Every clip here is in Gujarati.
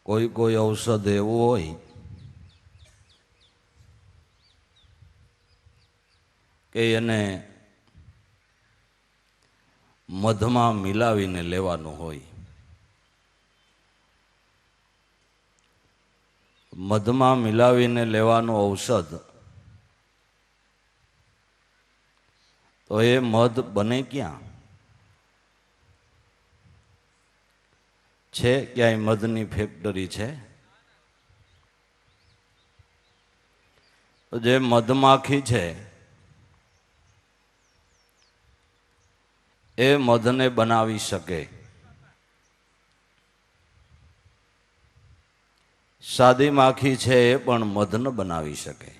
કોઈ ઔષધ એવું હોય કે એને મધમાં મિલાવીને લેવાનું હોય. મધમાં મિલાવીને લેવાનું ઔષધ, તો એ મધ બને ક્યાં? છે ક્યાંય મધની ફેક્ટરી છે? જે મધમાખી છે એ મધને બનાવી શકે. સાદી માખી છે એ પણ મધ ન બનાવી શકે.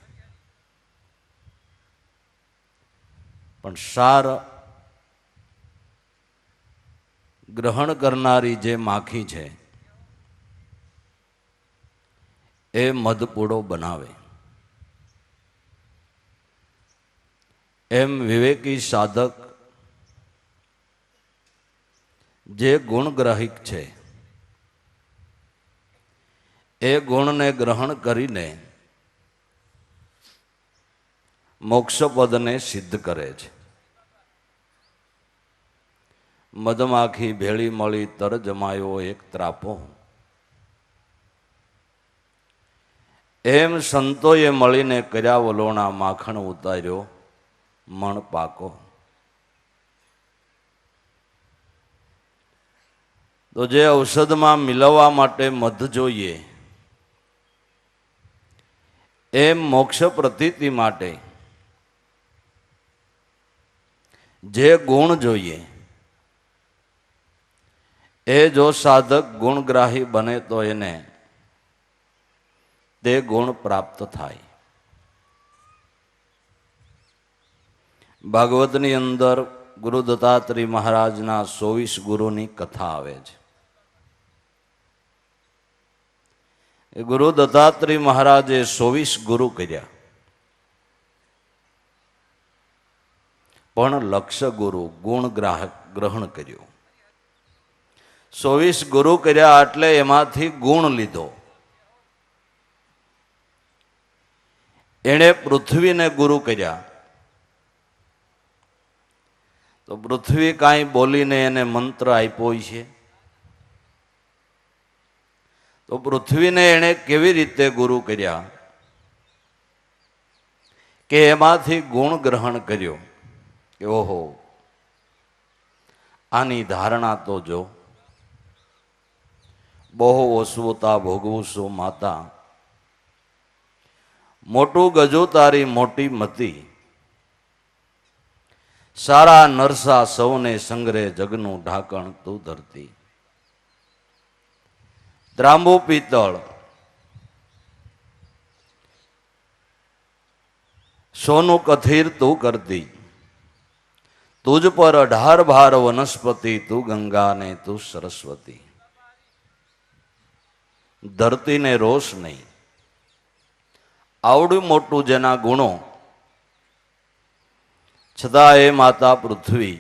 પણ સાર ગ્રહણ કરનારી જે માખી છે એ મધપૂડો બનાવે. એમ વિવેકી સાધક જે ગુણગ્રાહિક છે એ ગુણને ગ્રહણ કરીને મોક્ષપદને સિદ્ધ કરે છે. મધમાખી ભેળી મળી તર જમાયો એક ત્રાપો, એમ સંતોએ મળીને કર્યા વલોણા માખણ ઉતાર્યો મણ પાકો. તો જે ઔષધમાં મિલવવા માટે મધ જોઈએ, એમ મોક્ષ પ્રતીતિ માટે જે ગુણ જોઈએ, એ જો સાધક ગુણગ્રાહી બને તો એને તે ગુણ પ્રાપ્ત થાય. ભાગવતની અંદર ગુરુ દત્તાત્રેય મહારાજના 24 ગુરુની કથા આવે છે. એ ગુરુ દત્તાત્રેય મહારાજે 24 ગુરુ કર્યા, પણ લક્ષ્ય ગુરુ ગુણ ગ્રહણ કર્યો. 24 ગુરુ કર્યા એટલે એમાંથી ગુણ લીધો. એણે પૃથ્વીને ગુરુ કર્યા, તો પૃથ્વી કાંઈ બોલીને એને મંત્ર આપ્યો છે, તો પૃથ્વીને એણે કેવી રીતે ગુરુ કર્યા કે એમાંથી ગુણ ગ્રહણ કર્યો કે ઓહો આની ધારણા તો જો, બહુ ઓસવતા ભોગવું છું માતા, મોટું ગજુ તારી મોટી મતી, સારા નરસા સૌને સંગ્રહે જગનું ઢાંકણ તું ધરતી. ત્રાંબુ પિત્તળ સોનું કથીર તું કરતી, તુજ પર 18 ભાર વનસ્પતિ, તું ગંગા ને તું સરસ્વતી. ધરતીને રોષ નહીં. આવડું મોટું જેના ગુણો, છતાં એ માતા પૃથ્વી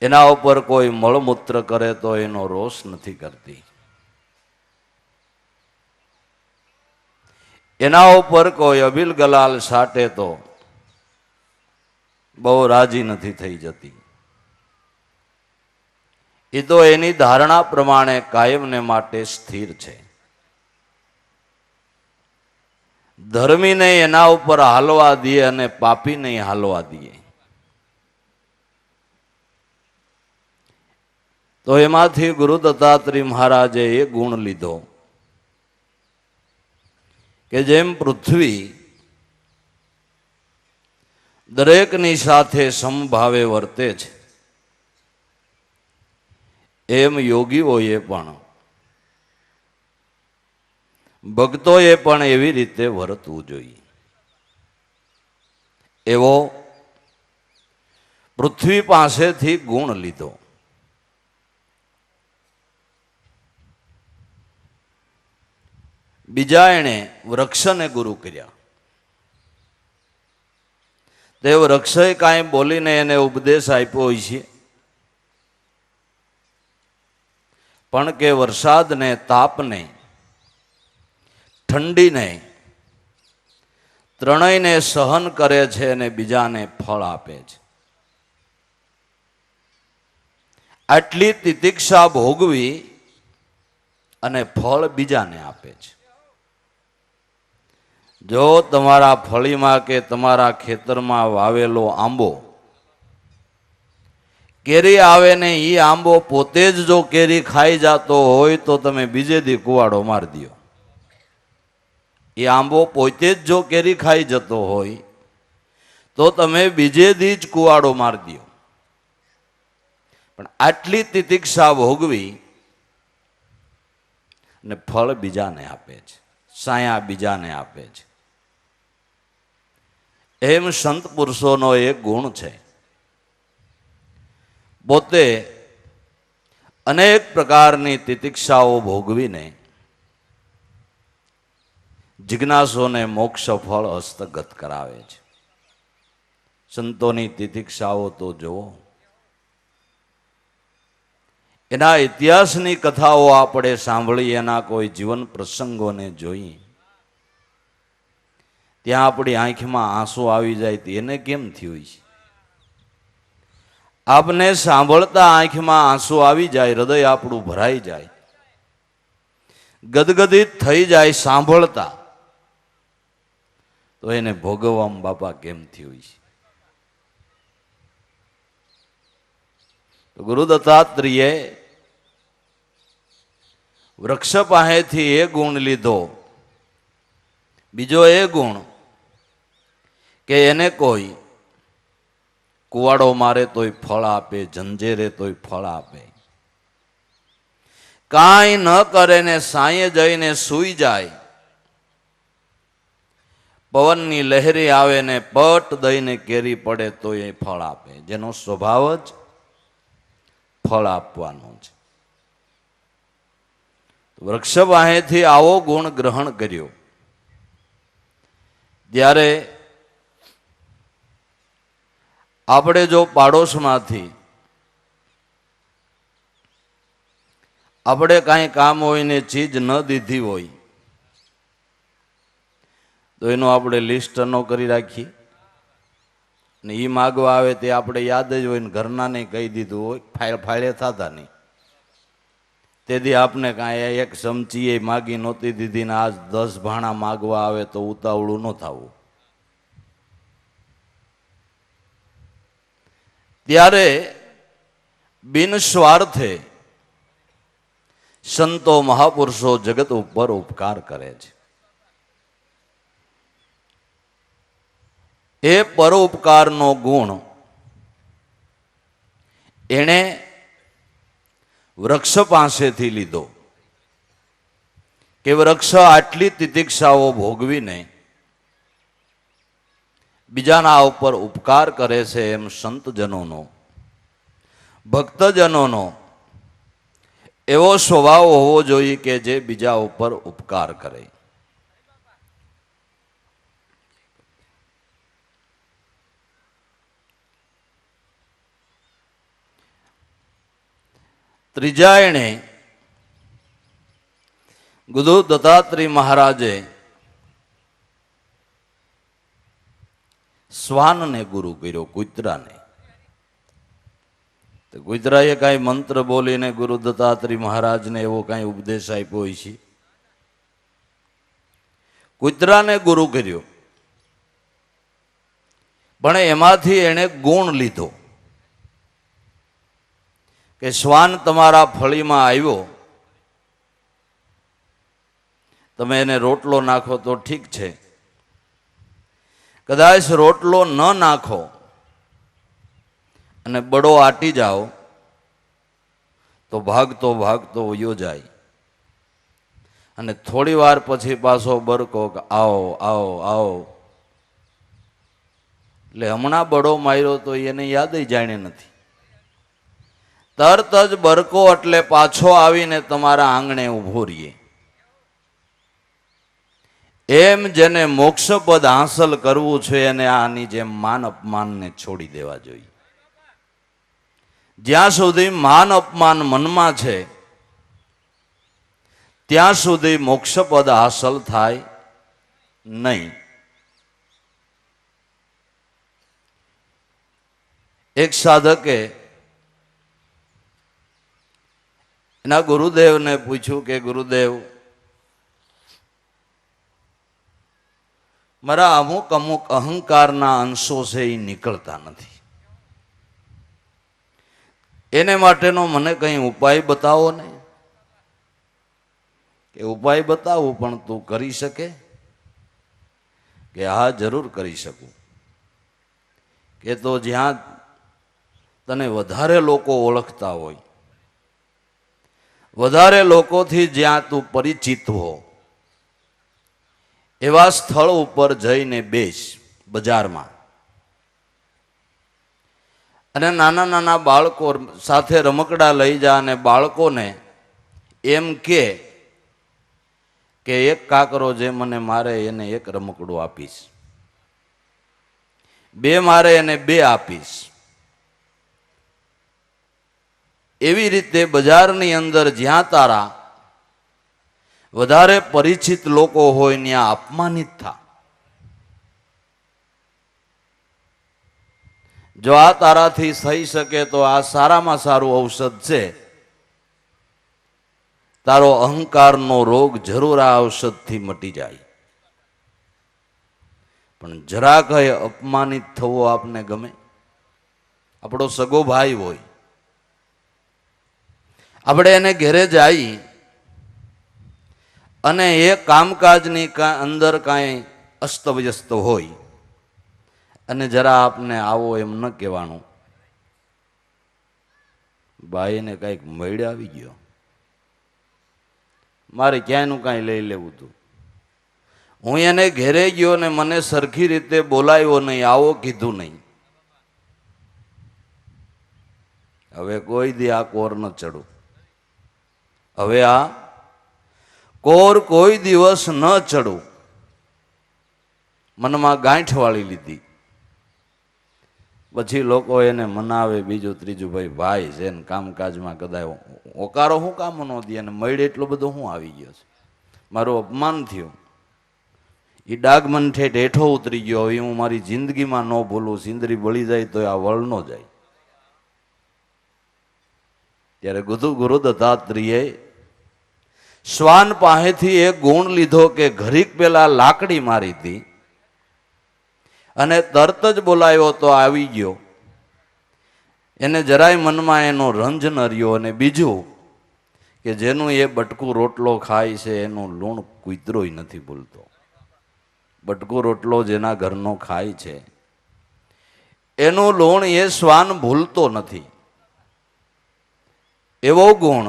એના ઉપર કોઈ મળમૂત્ર કરે તો એનો રોષ નથી કરતી. એના ઉપર કોઈ અબિલ ગલાલ સાટે તો બહુ રાજી નથી થઈ જતી. એ તો એની ધારણા પ્રમાણે કાયમને માટે સ્થિર છે. ધર્મીને એના ઉપર હાલવા દે અને પાપી નહીં હાલવા દે. તો એમાંથી ગુરુ દત્તાત્રેય મહારાજે એ ગુણ લીધો કે જેમ પૃથ્વી દરેકની સાથે સમભાવે વર્તે છે, એમ યોગીઓએ પણ ભક્તોએ પણ એવી રીતે વર્તવું જોઈએ. એવો પૃથ્વી પાસેથી ગુણ લીધો. બીજા એણે વૃક્ષને ગુરુ કર્યા. તે વૃક્ષે કાંઈ બોલીને એને ઉપદેશ આપ્યો હોય છે, પણ કે વરસાદને, તાપને, ઠંડીને ત્રણેયને સહન કરે છે અને બીજાને ફળ આપે છે. આટલી તિતિક્ષા ભોગવી અને ફળ બીજાને આપે છે. જો તમારા ફળીમાં કે તમારા ખેતરમાં વાવેલો આંબો કેરી આવે ને એ આંબો પોતે જ જો કેરી ખાઈ જતો હોય તો તમે બીજે દી કુવાડો મારી દો. એ આંબો પોતે જ જો કેરી ખાઈ જતો હોય તો તમે બીજે દી જ કુવાડો મારી દો. પણ આટલી તિતિક્ષા ભોગવી અને ફળ બીજાને આપે છે, સાયા બીજાને આપે છે. એમ સંત પુરુષોનો એક ગુણ છે. પોતે અનેક પ્રકારની તિતિક્ષાઓ ભોગવીને જિજ્ઞાસોને મોક્ષ ફળ હસ્તગત કરાવે છે. સંતોની તિતિક્ષાઓ તો જુઓ, એના ઇતિહાસની કથાઓ આપણે સાંભળી, એના કોઈ જીવન પ્રસંગોને જોઈ, ત્યાં આપણી આંખમાં આંસુ આવી જાય તો એને કેમ થયું છે? આપને સાંભળતા આંખમાં આંસુ આવી જાય, હૃદય આપણું ભરાઈ જાય, ગદગદિત થઈ જાય સાંભળતા, તો એને ભોગવવામાં બાપા કેમ થયું છે? ગુરુ દત્તાત્રેયે વૃક્ષ પાસેથી એ ગુણ લીધો. બીજો એ ગુણ કે એને કોઈ કુવાડો મારે તોય ફળ આપે, ઝંઝેરે તોય ફળ આપે. કાંઈ ન કરે ને સાંયે જઈને સૂઈ જાય, પવનની લહેરી આવે ને પટ દઈને કેરી પડે તો એ ફળ આપે. જેનો સ્વભાવ જ ફળ આપવાનો છે. વૃક્ષ પાસેથી આવો ગુણ ગ્રહણ કર્યો. જ્યારે આપણે જો પાડોશમાંથી આપણે કાંઈ કામ હોય ને ચીજ ન દીધી હોય તો એનું આપણે લિસ્ટ ન કરી રાખીએ ને એ માગવા આવે તે આપણે યાદ જ હોય ને ઘરનાને કહી દીધું હોય, ફાળે થતા નહીં. તેથી આપને કાંઈ એક ચમચી એ માગી નહોતી દીધી ને આજ 10 ભાણા માગવા આવે તો ઉતાવળું ન થવું. ત્યારે બિન સ્વાર્થે સંતો મહાપુરુષો જગત ઉપર ઉપકાર કરે છે. એ પરોપકારનો ગુણ એણે વૃક્ષ પાસેથી લીધો કે વૃક્ષ આટલી તિતિક્ષાઓ ભોગવીને બીજાના ઉપર ઉપકાર કરે છે. એમ સંતજનોનો, ભક્તજનોનો એવો સ્વભાવ હોવો જોઈએ કે જે બીજા ઉપર ઉપકાર કરે. ત્રીજા એણે ગુરુ દત્તાત્રેય મહારાજે શ્વાનને ગુરુ કર્યો, કૂતરાને. તો કૂતરાએ કાંઈ મંત્ર બોલીને ગુરુ દત્તાત્રેય મહારાજને એવો કાંઈ ઉપદેશ આપ્યો હોય છે? કૂતરાને ગુરુ કર્યો, પણ એમાંથી એણે ગુણ લીધો કે શ્વાન તમારા ફળીમાં આવ્યો, તમે એને રોટલો નાખો તો ઠીક છે, કદાચ રોટલો ન નાખો અને બડો આટી જાઓ તો ભાગતો ભાગતો વયો જાય અને થોડી વાર પછી પાછો બરકો આવો આવો આવો, એટલે હમણાં બડો માર્યો તો એને યાદ જાણે નથી. તરત જ બરકો એટલે પાછો આવીને તમારા આંગણે ઊભો રહીએ. એમ જેને મોક્ષપદ હાંસલ કરવું છે એને આની જેમ માન અપમાનને છોડી દેવા જોઈએ. જ્યાં સુધી માન અપમાન મનમાં છે ત્યાં સુધી મોક્ષપદ હાંસલ થાય નહીં. એક સાધકે એના ગુરુદેવને પૂછ્યું કે ગુરુદેવ, મારા અમુક અમુક અહંકારના અંશો છે એ નીકળતા નથી, એને માટેનો મને કંઈ ઉપાય બતાવો ને. કે ઉપાય બતાવું પણ તું કરી શકે? કે હા, જરૂર કરી શકું. કે તો જ્યાં તને વધારે લોકો ઓળખતા હોય, વધારે લોકોથી જ્યાં તું પરિચિત હો, એવા સ્થળ ઉપર જઈને બેસ બજારમાં, અને નાના નાના બાળકો સાથે રમકડા લઈ જા અને બાળકોને એમ કે એક કાકરો જે મને મારે એને એક રમકડું આપીશ, બે મારે એને બે આપીશ. એવી રીતે બજારની અંદર જ્યાં તારા વધારે પરિચિત લોકો હોય ત્યાં અપમાનિત થા. જો આ તારાથી થઈ શકે તો આ સારામાં સારું ઔષધ છે. તારો અહંકારનો રોગ જરૂર આ ઔષધથી મટી જાય. પણ જરા કઈ અપમાનિત થવો આપને ગમે? આપણો સગો ભાઈ હોય, આપણે એને ઘેરે જઈ અને એ કામકાજની અંદર કાંઈ અસ્તવ્યસ્ત હોય અને જરા આપને આવો એમ ન કહેવાનું, ભાઈને કાંઈક મળી આવી ગયો, મારે ક્યાંયનું કાંઈ લઈ લેવું હતું, હું એને ઘેરે ગયો ને મને સરખી રીતે બોલાવ્યો નહીં, આવો કીધું નહીં. હવે કોઈ દી આ કોર ન ચડું. હવે આ કોર કોઈ દિવસ ન ચડું. મનમાં ગાંઠ વાળી લીધી. પછી લોકો એને મનાવે બીજું ત્રીજું, ભાઈ છે ને કામકાજમાં કદાચ ઓકારો શું કામ ન દે, અને મળી એટલો બધો શું આવી ગયો છે, મારું અપમાન થયું, એ ડાગ મન ઠેઠ હેઠો ઉતરી ગયો. હવે હું મારી જિંદગીમાં ન ભૂલું. સિંદરી બળી જાય તો આ વળ ન જાય. ત્યારે ગુરુ દત્તાત્રેયે શ્વાન પાસેથી એક ગુણ લીધો કે ઘડીક પેલા લાકડી મારી હતી અને તરત જ બોલાવ્યો તો આવી ગયો. એને જરાય મનમાં એનો રંજ ન રહ્યો. અને બીજું કે જેનું એ બટકું રોટલો ખાય છે એનું લૂણ કૂતરોય નથી ભૂલતો. બટકું રોટલો જેના ઘરનો ખાય છે એનું લૂણ એ શ્વાન ભૂલતો નથી. એવો ગુણ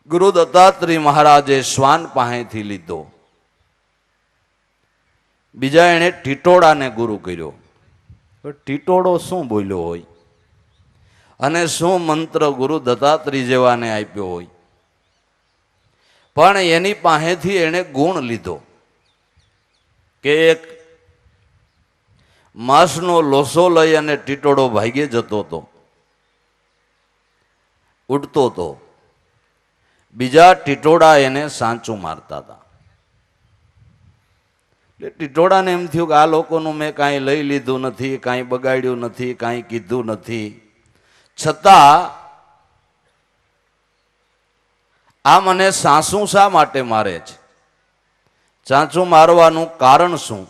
ગુરુ દત્તાત્રેય મહારાજે શ્વાન પાસેથી લીધો. બીજા એણે ટીટોળાને ગુરુ કર્યો. ટીટોળો શું બોલ્યો હોય અને શું મંત્ર ગુરુ દત્તાત્રેય જેવાને આપ્યો હોય, પણ એની પાસેથી એણે ગુણ લીધો કે એક માંસનો લોસો લઈ અને ટીટોળો ભાગે જતો હતો, ઉડતો હતો. બીજા ટીટોળા એને સાચું મારતા હતા. એટલે ટીટોળાને એમ થયું કે આ લોકોનું મેં કાંઈ લઈ લીધું નથી, કાંઈ બગાડ્યું નથી, કાંઈ કીધું નથી, છતાં આ મને સાસું શા માટે મારે છે? ચાંચું મારવાનું કારણ શું?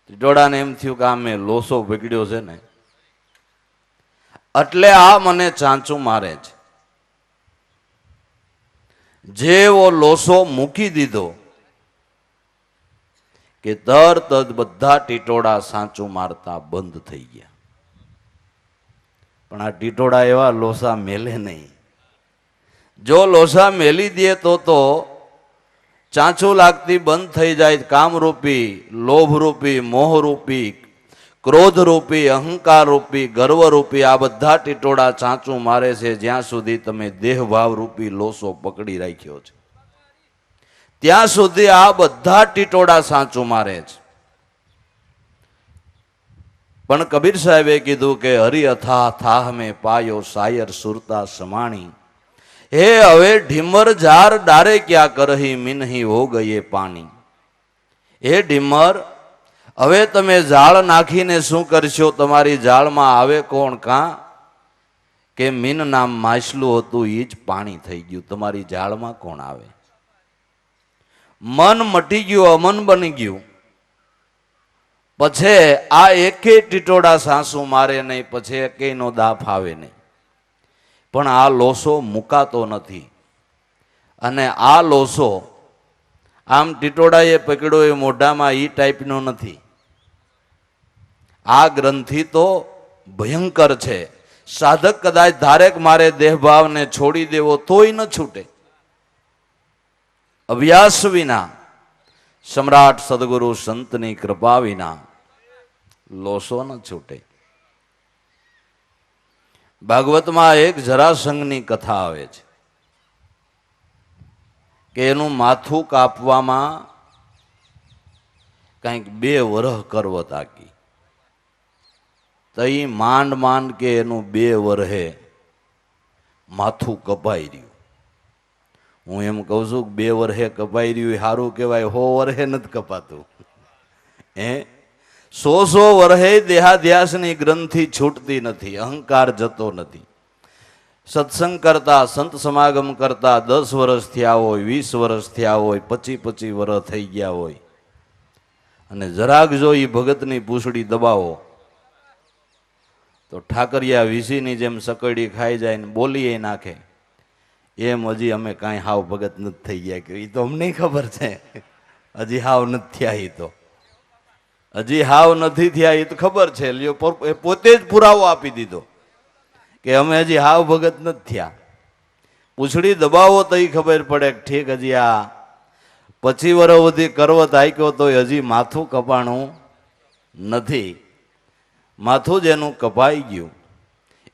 ટીટોળાને એમ થયું કે આ મેં લોસો બગડ્યો છે ને એટલે આ મને ચાંચું મારે છે. જેવો લોસો મૂકી દીધો કે તરત જ બધા ટીટોળા સાચું મારતા બંધ થઈ ગયા. પણ આ ટીટોળા એવા લોસા મેલે નહીં. જો લોસા મેલી દે તો ચાંચું લાગતી બંધ થઈ જાય. કામરૂપી, લોભરૂપી, મોહરૂપી, ક્રોધરૂપી, અહંકારરૂપી, ગર્વરૂપી આ બધા ટીટોળા ચાંચું મારે છે જ્યાં સુધી તમે દેહભાવરૂપી લોસો પકડી રાખ્યો છે ત્યાં સુધી આ બધા ટીટોળા સાચું મારે છે. પણ કબીર સાહેબે કીધું કે હરિ અથા થાહ મેં પાયો શાયર સુરતા સમાણી. હે હવે ઢીમર ઝાર ડારે ક્યાં કરહી મિનહી હો ગયે પાણી. હે ઢીમર, હવે તમે ઝાડ નાખીને શું કરશો? તમારી ઝાડમાં આવે કોણ? કાં કે મીન નામ માછલું હતું એ જ પાણી થઈ ગયું. તમારી ઝાડમાં કોણ આવે? મન મટી ગયું, અમન બની ગયું. પછી આ એકે ટીટોડા સાસુ મારે નહીં, પછી એકેયનો દાફ આવે નહીં. પણ આ લોસો મુકાતો નથી. અને આ લોસો આમ ટીટોડાએ પકડ્યો એ મોઢામાં એ ટાઈપનો નથી. આ ગ્રંથિ તો ભયંકર છે. સાધક કદાચ ધારેક મારે દેહભાવને છોડી દેવો તોય ન છૂટે. અભ્યાસ વિના, સમ્રાટ સદગુરુ સંતની કૃપા વિના લોસો ન છૂટે. ભાગવતમાં એક જરાસંઘની કથા આવે છે કે એનું માથું કાપવામાં કંઈક 2 વરહ કરવ તાકી. તઈ માંડ માંડ કે એનું 2 વરહે માથું કપાઈ રહ્યું. હું એમ કહું છું કે 2 વરહે કપાઈ રહ્યું સારું કહેવાય, 100 વરહે નથી કપાતું. 100 વરહે દેહાધ્યાસની ગ્રંથિ છૂટતી નથી, અહંકાર જતો નથી. સત્સંગ કરતા, સંત સમાગમ કરતા 10 વર્ષ થયા હોય, 20 વર્ષ થયા હોય, 25 વર્ષ થઈ ગયા હોય, અને જરાક જો એ ભગતની પૂંછડી દબાવો તો ઠાકરિયા વીસીની જેમ સકડી ખાઈ જાય ને બોલીએ નાખે. એમ હજી અમે કાંઈ હાવ ભગત નથી થઈ ગયા. કે એ તો અમને ખબર છે, હજી હાવ નથી થયા. એ તો હજી હાવ નથી થયા એ તો ખબર છે. લ્યો, પોતે જ પુરાવો આપી દીધો કે અમે હજી હાવ ભગત નથી થયા. પૂંછડી દબાવો તો એ ખબર પડે કે ઠીક હજી આ 25 વર્ષ સુધી કરવત હાક્યો તો હજી માથું કપાણું નથી. માથું જેનું કપાઈ ગયું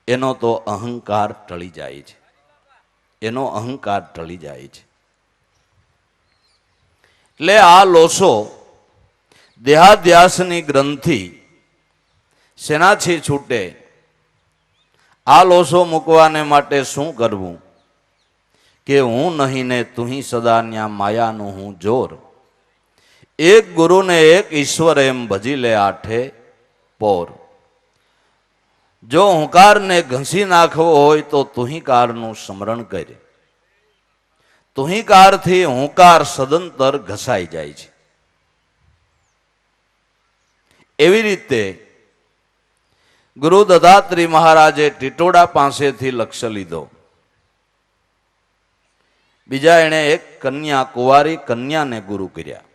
એનો તો અહંકાર ટળી જાય છે. એનો અહંકાર ટળી જાય છે. એટલે આ લોસો દેહાધ્યાસની ગ્રંથિ શેનાથી છૂટે? આ લોસો મૂકવાને માટે શું કરવું? કે હું નહીં ને તુહી સદા ન્યા માયાનું હું જોર. એક ગુરુને એક ઈશ્વર એમ ભજી લે આઠે પોર. જો હુંકારને ઘસી નાખવો હોય તો તુહીકારનું સ્મરણ કરે. તુહીકારથી હુંકાર સદંતર ઘસાઈ જાય છે. એવી રીતે ગુરુ દત્તાત્રેય મહારાજે ટીટોડા પાસેથી લક્ષ્ય લીધો. બીજા એણે એક કન્યા, કુંવારી કન્યાને ગુરુ કર્યા.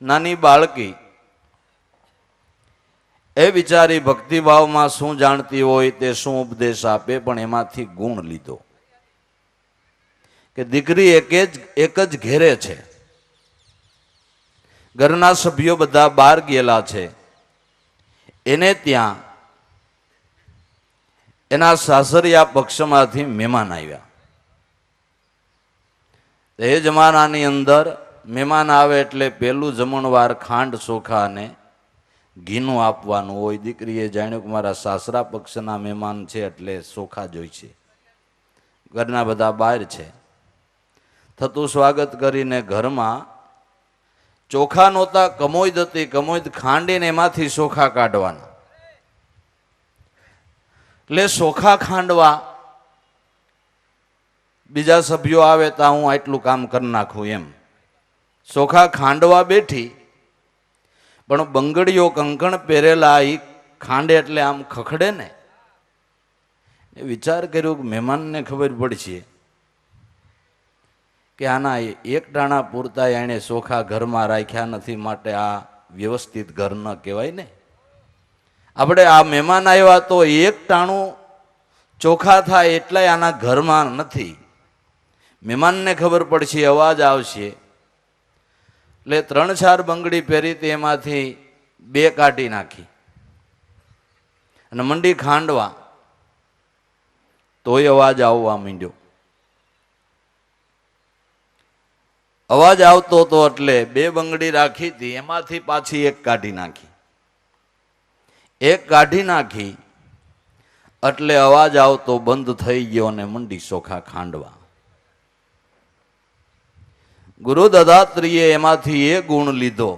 નાની બાળકી એ બિચારી ભક્તિભાવમાં શું જાણતી હોય તે શું ઉપદેશ આપે, પણ એમાંથી ગુણ લીધો કે દીકરી એક જ ઘેરે છે, ઘરના સભ્યો બધા બહાર ગયેલા છે, એને ત્યાં એના સાસરિયા પક્ષમાંથી મહેમાન આવ્યા. એ જમાનાની અંદર મહેમાન આવે એટલે પેલું જમણવાર ખાંડ ચોખા અને ઘીનું આપવાનું હોય. દીકરીએ જાણ્યું કે મારા સાસરા પક્ષના મહેમાન છે એટલે ચોખા જોઈશે. ઘરના બધા બહાર છે. થતું સ્વાગત કરીને ઘરમાં ચોખા નહોતા, કમોઈદ હતી. કમોઈદ ખાંડીને એમાંથી ચોખા કાઢવાના. એટલે ચોખા ખાંડવા બીજા સભ્યો આવે તો હું આટલું કામ કરી નાખું એમ ચોખા ખાંડવા બેઠી. પણ બંગડીઓ કંકણ પહેરેલા એ ખાંડે એટલે આમ ખખડે ને. એ વિચાર કર્યો કે મહેમાનને ખબર પડશે કે આના એક ટાણા પૂરતા એણે ચોખા ઘરમાં રાખ્યા નથી, માટે આ વ્યવસ્થિત ઘર ન કહેવાય ને. આપણે આ મહેમાન આવ્યા તો એક ટાણું ચોખા થાય એટલાય આના ઘરમાં નથી. મહેમાનને ખબર પડશે, અવાજ આવશે. એટલે 3-4 બંગડી પહેરી તે એમાંથી 2 કાઢી નાખી અને મંડી ખાંડવા. તોય અવાજ આવવા માંડ્યો. અવાજ આવતો હતો એટલે 2 બંગડી રાખી હતી, એમાંથી પાછી 1 કાઢી નાખી. 1 કાઢી નાખી એટલે અવાજ આવતો બંધ થઈ ગયો અને મંડી ચોખા ખાંડવા. ગુરુ દત્તાત્રેયે એમાંથી એ ગુણ લીધો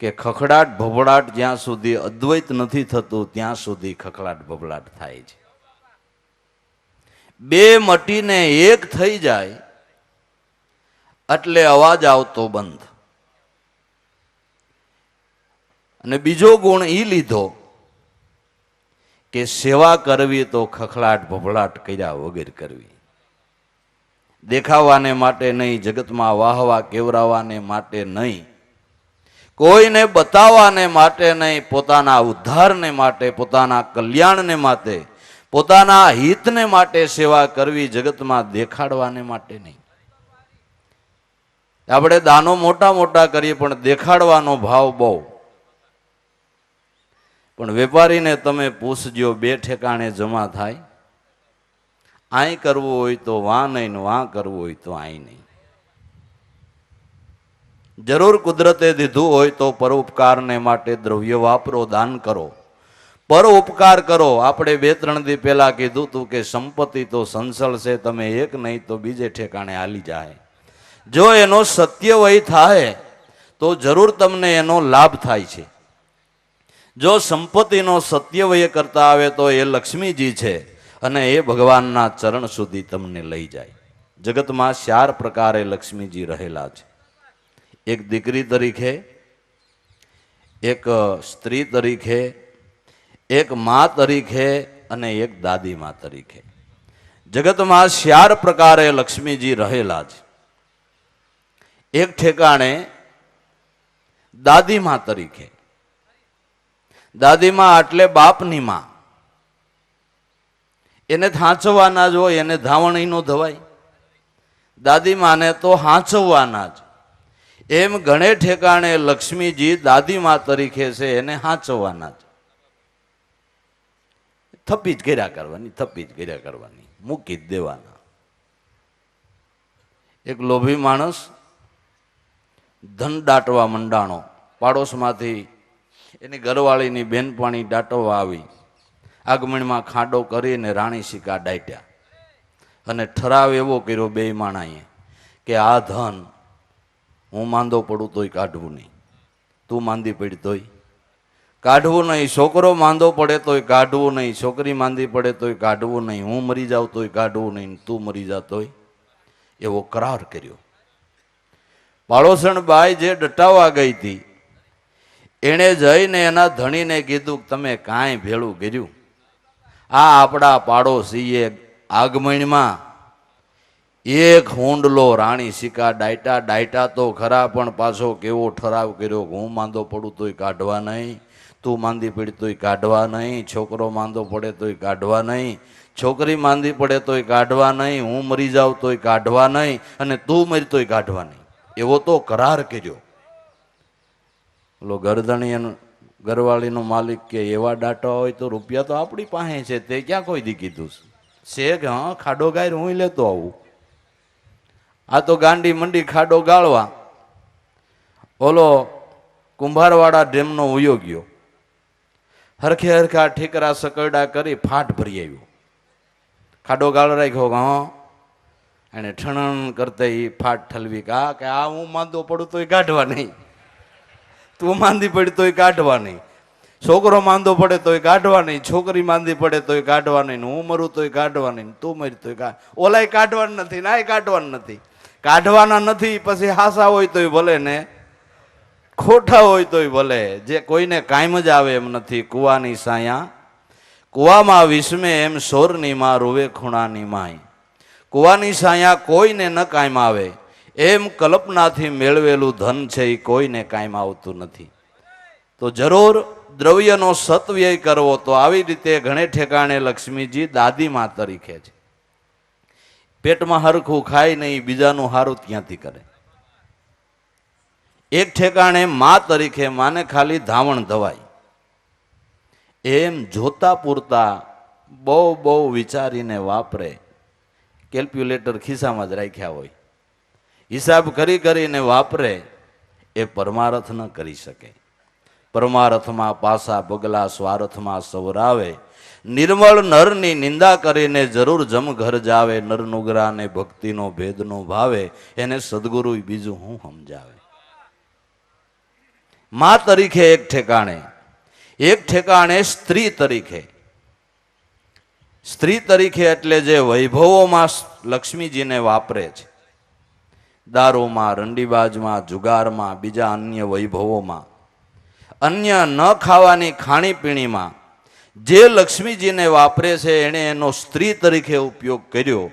કે ખખડાટ ભભડાટ જ્યાં સુધી અદ્વૈત નથી થતું ત્યાં સુધી ખખડાટ ભભડાટ થાય છે. બે મટીને એક થઈ જાય એટલે અવાજ આવતો બંધ. અને બીજો ગુણ એ લીધો કે સેવા કરવી તો ખખડાટ ભભડાટ કર્યા વગર કરવી. દેખાવાને માટે નહીં, જગતમાં વાહવા કેવરાવાને માટે નહીં, કોઈને બતાવવાને માટે નહીં, પોતાના ઉદ્ધારને માટે, પોતાના કલ્યાણને માટે, પોતાના હિતને માટે સેવા કરવી, જગતમાં દેખાડવાને માટે નહીં. આપણે દાનો મોટા મોટા કરીએ પણ દેખાડવાનો ભાવ બહુ. પણ વેપારીને તમે પૂછજો, બે ઠેકાણે જમા થાય. આય કરવું હોય તો વાં નહીં, વાં કરવું હોય તો આય નહીં. જરૂર કુદરતે દીધું હોય તો પરોપકારને માટે દ્રવ્ય વાપરો, દાન કરો, પરોપકાર કરો. આપણે 2-3 દી પહેલા કીધું હતું કે સંપત્તિ તો સંસળ છે, તમે એક નહીં તો બીજે ઠેકાણે હાલી જાય. જો એનો સત્યવય થાય તો જરૂર તમને એનો લાભ થાય છે. જો સંપત્તિનો સત્યવય કરતા આવે તો એ લક્ષ્મીજી છે અને એ ભગવાનના ચરણ સુધી તમને લઈ જાય. જગતમાં 4 પ્રકારે લક્ષ્મીજી રહેલા છે. એક દીકરી તરીકે, એક સ્ત્રી તરીકે, એક મા તરીકે અને એક દાદી મા તરીકે. જગતમાં 4 પ્રકારે લક્ષ્મીજી રહેલા છે. એક ઠેકાણે દાદી મા તરીકે. દાદી મા એટલે બાપની મા. એને હાંચવાના જ હોય, એને ધાવણી નો ધવાય. દાદી માને તો હાંચવાના જ. એમ ઘણે ઠેકાણે લક્ષ્મીજી દાદી મા તરીકે છે, એને હાંચવાના જ. થપ્પી જ કર્યા કરવાની, થપ્પી જ કર્યા કરવાની, મૂકી જ દેવાના. એક લોભી માણસ ધન દાટવા મંડાણો. પાડોશમાંથી એની ઘરવાળીની બેનપાણી દાટવા આવી. આગમણીમાં ખાડો કરીને રાણી સિક્કા દાટ્યા અને ઠરાવ એવો કર્યો બે માણાએ કે આ ધન હું માંદો પડું તોય કાઢવું નહીં, તું માંદી પડી તોય કાઢવું નહીં, છોકરો માંદો પડે તોય કાઢવું નહીં, છોકરી માંદી પડે તોય કાઢવું નહીં, હું મરી જાઉં તોય કાઢવું નહીં, તું મરી જા તોય. એવો કરાર કર્યો. પાડોશણ બાઈ જે ડટાવા ગઈ હતી એણે જઈને એના ધણીને કીધું તમે કાંઈ ભેળું કર્યું? આ આપણા પાડોશીએ આગમણીમાં એક હુંડલો રાણી સિક્કા ડાયટા તો ખરા, પણ પાછો કેવો ઠરાવ કર્યો કે હું માંદો પડું તોય કાઢવા નહીં, તું માંદી પડી તોય કાઢવા નહીં, છોકરો માંદો પડે તોય કાઢવા નહીં, છોકરી માંદી પડે તોય કાઢવા નહીં, હું મરી જાઉં તોય કાઢવા નહીં, અને તું મરી તોય કાઢવા નહીં. એવો તો કરાર કર્યો. ઓલો ગરદણી ઘરવાળીનો માલિક કે એવા ડાટા હોય તો રૂપિયા તો આપણી પાસે છે, તે ક્યાં કોઈ દી કીધું છે કે હા ખાડો ગાય હું લેતો આવું. આ તો ગાંડી મંડી ખાડો ગાળવા. ઓલો કુંભારવાળા ડેમનો ઉયો ગયો, હરખે હરખા ઠીકરા સકરડા કરી ફાટ ભરી આવ્યો. ખાડો ગાળ રાખ્યો. હા એને ઠણણ કરતા એ ફાટ ઠલવી કે આ હું માંદો પડું તોય કાઢવા નહીં, તું માંદી પડી તોય કાઢવા નહીં, છોકરો માંદો પડે તોય કાઢવા નહીં, છોકરી માંદી પડે તોય કાઢવા નહીં, હું મરું તોય કાઢવા નહીં, તું મરી તોય ઓલાય કાઢવાનું નથી, ના કાઢવાનું નથી. કાઢવાના નથી પછી હાસા હોય તોય ભલે ને ખોટા હોય તોય ભલે, જે કોઈને કાયમ જ આવે એમ નથી. કુવાની સાયા કુવામાં વિસ્મે એમ સોરની માં રોવે ખૂણાની માય. કુવાની સાયા કોઈને ન કાયમ આવે એમ કલ્પનાથી મેળવેલું ધન છે એ કોઈને કાયમ આવતું નથી. તો જરૂર દ્રવ્યનો સત્વ્યય કરવો. તો આવી રીતે ઘણે ઠેકાણે લક્ષ્મીજી દાદી મા તરીકે છે. પેટમાં હરખું ખાય નહીં, બીજાનું હારું ત્યાંથી કરે. એક ઠેકાણે મા તરીકે, માને ખાલી ધાવણ ધવાય. એમ જોતા પૂરતા બહુ બહુ વિચારીને વાપરે. કેલ્ક્યુલેટર ખિસ્સામાં જ રાખ્યા હોય, હિસાબ કરી કરીને વાપરે, એ પરમાર્થ ન કરી શકે. પરમાર્થમાં પાસા બગલા સ્વાર્થમાં સવરાવે. નિર્મળ નરની નિંદા કરીને જરૂર જમ ઘર જાવે, નર નુગરાને ભક્તિનો ભેદનો ભાવે, એને સદગુરુ બીજું હું સમજાવે. માં તરીકે એક ઠેકાણે સ્ત્રી તરીકે. સ્ત્રી તરીકે એટલે જે વૈભવોમાં લક્ષ્મીજીને વાપરે છે, દારૂમાં, રંડીબાજમાં, જુગારમાં, બીજા અન્ય વૈભવોમાં, અન્ય ન ખાવાની ખાણીપીણીમાં જે લક્ષ્મીજીને વાપરે છે, એણે એનો સ્ત્રી તરીકે ઉપયોગ કર્યો.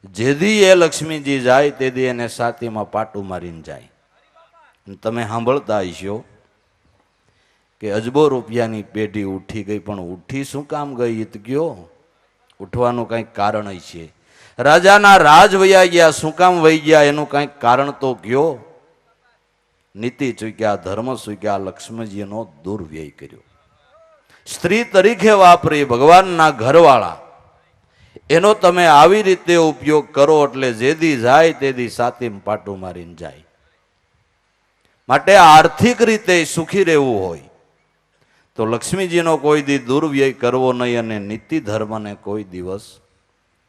જેથી એ લક્ષ્મીજી જાય તેથી એને સાતીમાં પાટું મારીને જાય. તમે સાંભળતા હશો કે અજબો રૂપિયાની પેઢી ઉઠી ગઈ, પણ ઉઠી શું કામ ગઈ એ તો કયો? ઉઠવાનું કંઈક કારણ છે. રાજાના રાજ વયા ગયા, શું કામ વહી ગયા એનું કંઈક કારણ તો કયો? નીતિ ચૂક્યા, ધર્મ ચૂક્યા, લક્ષ્મણજીનો દુર્વ્યય કર્યો. સ્ત્રી તરીકે વાપરી ભગવાનના ઘરવાળા, એનો તમે આવી રીતે ઉપયોગ કરો એટલે જેદી જાય તેદી સાતીમ પાટું મારીને જાય. માટે આર્થિક રીતે સુખી રહેવું હોય તો લક્ષ્મીજીનો કોઈ દી દુર્વ્યય કરવો નહીં અને નીતિ ધર્મને કોઈ દિવસ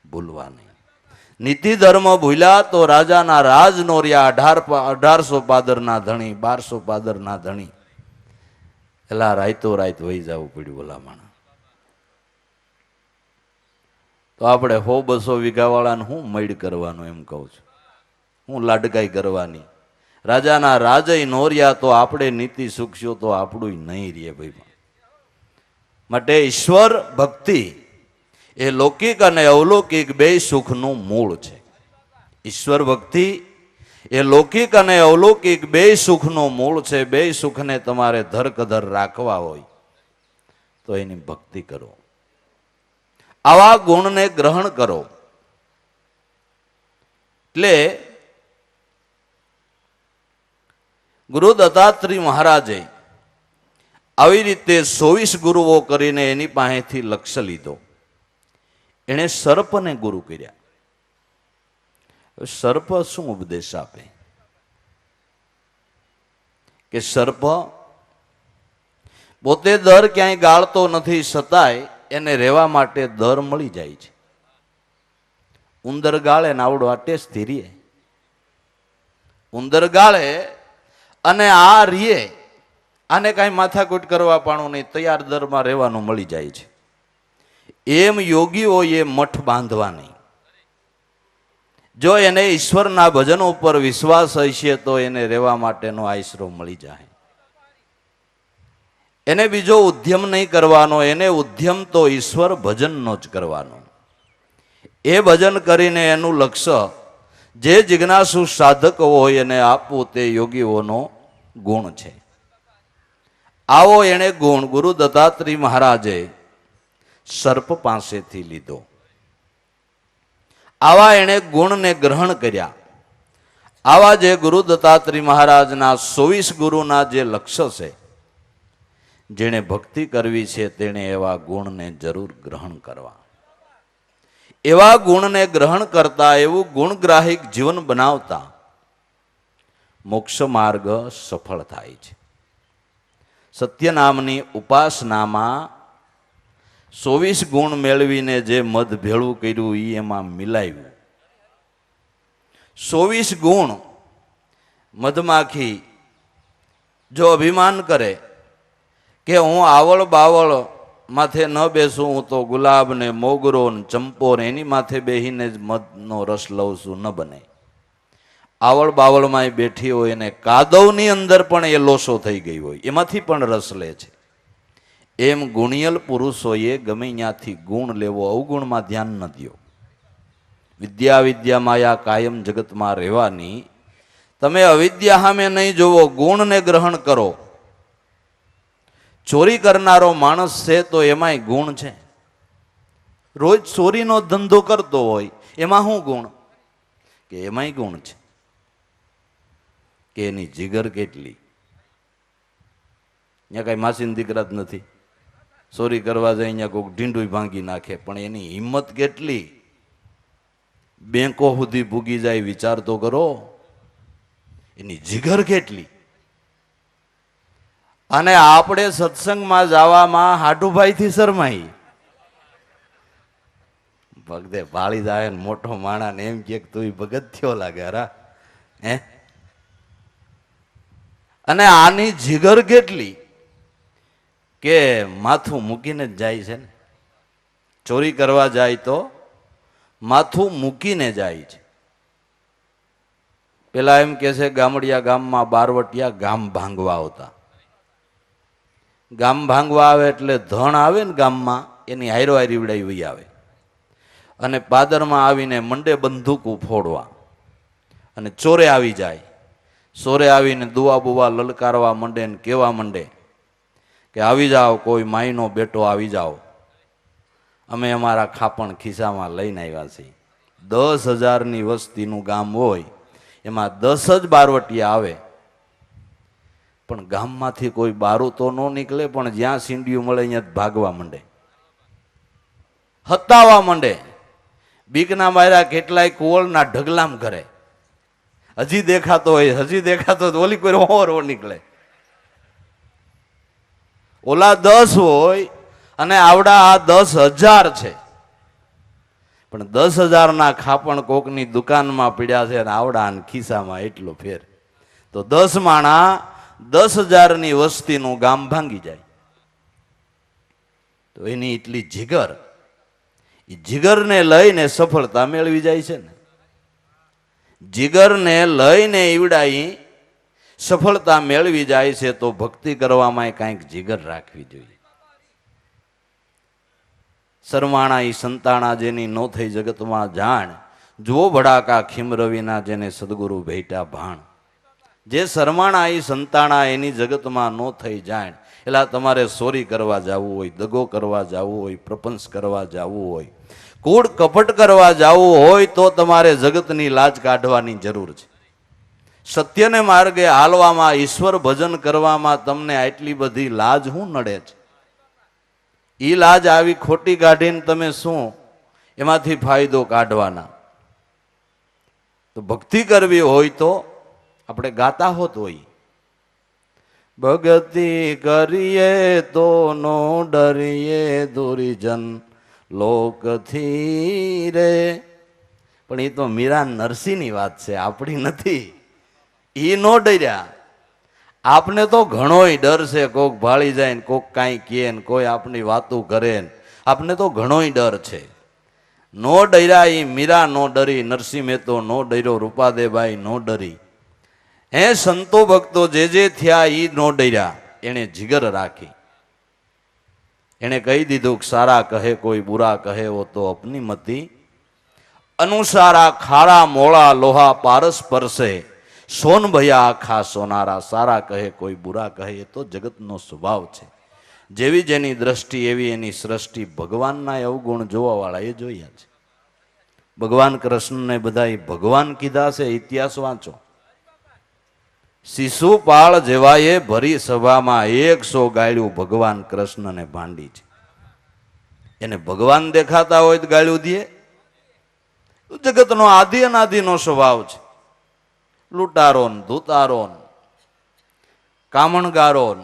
ભૂલવા નહીં. નીતિ ધર્મ ભૂલ્યા તો રાજાના રાજ નો રહ્યા 1800 પાદરના ધણી, 1200 પાદરના ધણી. એલા રાયતો રાત વહી જવું પડ્યું ભલામણ. તો આપણે 100-200 વીઘા વાળાને હું મૈડ કરવાનું એમ કહું છું, હું લાડકાઈ કરવાની. રાજાના રાજય નો રહ્યા તો આપણે નીતિ સુખશો તો આપણું નહીં રહે ભાઈ. માટે ઈશ્વર ભક્તિ એ લૌકિક અને અવલૌકિક બે સુખનું મૂળ છે. ઈશ્વર ભક્તિ એ લૌકિક અને અવલૌકિક બે સુખનું મૂળ છે. બે સુખને તમારે ધરકધર રાખવા હોય તો એની ભક્તિ કરો, આવા ગુણને ગ્રહણ કરો. એટલે ગુરુ દત્તાત્રેય મહારાજે આવી રીતે 24 ગુરુઓ કરીને એની પાસેથી લક્ષ્ય લીધો. એણે સર્પને ગુરુ કર્યા. સર્પ શું ઉપદેશ આપે કે સર્પ પોતે દર ક્યાંય ગાળતો નથી, છતાંય એને રહેવા માટે દર મળી જાય છે. ઉંદર ગાળે ને આવડો આટે સ્થિરીએ, ઉંદર ગાળે અને આ રીએ, આને કાંઈ માથાકૂટ કરવા પાણું નહીં, તૈયાર દરમાં રહેવાનું મળી જાય છે. એમ યોગીઓએ મઠ બાંધવા નહીં. જો એને ઈશ્વરના ભજન ઉપર વિશ્વાસ હશે તો એને રહેવા માટેનો આશરો મળી જાય. એને બીજો ઉદ્યમ નહીં કરવાનો, એને ઉદ્યમ તો ઈશ્વર ભજનનો જ કરવાનો. એ ભજન કરીને એનું લક્ષ્ય જે જિજ્ઞાસુ સાધક હોય એને આપવું તે યોગીઓનો ગુણ છે. આવો એણે ગુણ ગુરુ દત્તાત્રેય મહારાજે સર્પ પાસેથી લીધો. આવા એણે ગુણને ગ્રહણ કર્યા. આવા જે ગુરુ દત્તાત્રેય મહારાજના 24 ગુરુના જે લક્ષ્ય છે, જેણે ભક્તિ કરવી છે તેણે એવા ગુણને જરૂર ગ્રહણ કરવા. એવા ગુણને ગ્રહણ કરતા, એવું ગુણગ્રાહિક જીવન બનાવતા મોક્ષ માર્ગ સફળ થાય છે. સત્ય નામની ઉપાસનામાં 24 ગુણ મેળવીને જે મધ ભેળું કર્યું એ એમાં મિલાવ્યું. 24 ગુણ મધમાખી જો અભિમાન કરે કે હું આવળ બાવળ માથે ન બેસું, હું તો ગુલાબ ને મોગરો ને ચંપો ને એની માથે બેહીને જ મધનો રસ લઉં છું, ન બને. આવળ બાવળમાં બેઠી હોય અને કાદવની અંદર પણ એ લોસો થઈ ગઈ હોય, એમાંથી પણ રસ લે છે. એમ ગુણિયલ પુરુષોએ ગમે ત્યાંથી ગુણ લેવો, અવગુણમાં ધ્યાન ન દો. વિદ્યા વિદ્યા માયા કાયમ જગતમાં રહેવાની. તમે અવિદ્યા સામે નહીં જોવો, ગુણને ગ્રહણ કરો. ચોરી કરનારો માણસ છે તો એમાંય ગુણ છે. રોજ ચોરીનો ધંધો કરતો હોય એમાં શું ગુણ? કે એમાંય ગુણ છે કે એની જીગર કેટલી. અહીંયા કઈ માસીન દીકરા જ નથી, ચોરી કરવા જાય અહીંયા કોઈક ઢીંડું ભાંગી નાખે, પણ એની હિંમત કેટલી. બેંકો સુધી ભૂગી જાય, વિચાર તો કરો. એની જીગર કેટલી. અને આપણે સત્સંગમાં જવામાં હાટુભાઈથી શરમાઈ, ભગતે ભાળી જાય ને મોટો માણા ને એમ કે તું ભગત થયો લાગે હરા હે. અને આની જીગર કેટલી કે માથું મૂકીને જ જાય છે ને. ચોરી કરવા જાય તો માથું મૂકીને જાય છે. પેલા એમ કે છે ગામડિયા ગામમાં બારવટિયા ગામ ભાંગવા આવતા. ગામ ભાંગવા આવે એટલે ધણ આવે ને ગામમાં એની હાયરો હાયરી વિડાઈ વહી આવે અને પાદરમાં આવીને મંડે બંદૂક ફોડવા અને ચોરે આવી જાય. ચોરે આવીને દુવા બુવા લલકારવા માંડે ને કહેવા માંડે કે આવી જાઓ, કોઈ માઈનો બેટો આવી જાઓ, અમે અમારા ખાપણ ખિસ્સામાં લઈને આવ્યા છીએ. 10,000ની વસ્તીનું ગામ હોય એમાં 10 જ બારવટિયા આવે, પણ ગામમાંથી કોઈ બારું તો ન નીકળે, પણ જ્યાં સીંડિયું મળે અહીંયા ભાગવા માંડે, હતાવા માંડે. બીકના માર્યા કેટલાય કુવળના ઢગલામ કરે. હજી દેખાતો હોય, હજી દેખાતો ઓલી કોઈ ઓરો નીકળે. ઓલા 10 હોય અને આવડા આ 10,000 છે, પણ 10,000ના ખાપણ કોકની દુકાનમાં પીડ્યા છે અને આવડા ખિસ્સામાં એટલો ફેર. તો 10 માણા 10,000ની વસ્તીનું ગામ ભાંગી જાય. તો એની એટલી જીગર, એ જીગરને લઈને સફળતા મેળવી જાય છે ને. જીગરને લઈને ઈવડાઈ સફળતા મેળવી જાય છે. તો ભક્તિ કરવામાં કાંઈક જીગર રાખવી જોઈએ. સરમાણા ઈ સંતાણા જેની નો થઈ જગતમાં જાણ, જુઓ ભડાકા ખીમ રવિના જેને સદગુરુ ભેટા ભાણ. જે સરમાણા ઈ સંતાણા એની જગતમાં નો થઈ જાણ. એટલે તમારે ચોરી કરવા જવું હોય, દગો કરવા જવું હોય, પ્રપંચ કરવા જવું હોય, કૂડ કપટ કરવા જવું હોય, તો તમારે જગતની લાજ કાઢવાની જરૂર છે. સત્યને માર્ગે હાલવામાં, ઈશ્વર ભજન કરવામાં તમને આટલી બધી લાજ શું નડે છે? ઈ લાજ આવી ખોટી કાઢીને તમે શું એમાંથી ફાયદો કાઢવાના? તો ભક્તિ કરવી હોય તો આપણે ગાતા હોત હોય, ભક્તિ કરીએ તો નો ડરીએ દુર્જન લોકથી રે. પણ એ તો મીરા નરસિંહની વાત છે, આપણી નથી. એ નો ડર્યા. આપને તો ઘણોય ડર છે, કોક ભાળી જાય ને કોક કાંઈ કહે ને કોઈ આપની વાતું કરે ને, આપને તો ઘણોય ડર છે. નો ડર્યા એ મીરા નો ડરી, નરસિંહ મહેતો નો ડર્યો, રૂપાદેબાઈ નો ડરી. હે સંતો ભક્તો જે થયા એ નો ડર્યા, એને જીગર રાખી. એને કહી દીધું કે સારા કહે કોઈ બુરા કહે વો તો અપની મતી, અનુસારા ખારા મોળા લોહા પારસ પરસે, સોન ભયા આખા સોનારા. સારા કહે કોઈ બુરા કહે એ તો જગતનો સ્વભાવ છે. જેવી જેની દ્રષ્ટિ એવી એની સૃષ્ટિ. ભગવાનના અવગુણ જોવાવાળા એ જોયા છે. ભગવાન કૃષ્ણને બધા ભગવાન કીધા છે, ઇતિહાસ વાંચો. શિશુપાળ જેવાએ ભરી સભામાં 100 ગાળ્યું ભગવાન કૃષ્ણને ભાંડી છે. એને ભગવાન દેખાતા હોય તો ગાળ્યું દે? જગતનો આદિ અનાદિનો સ્વભાવ છે. લૂંટારોન, ધૂતારોન, કામણગારોન,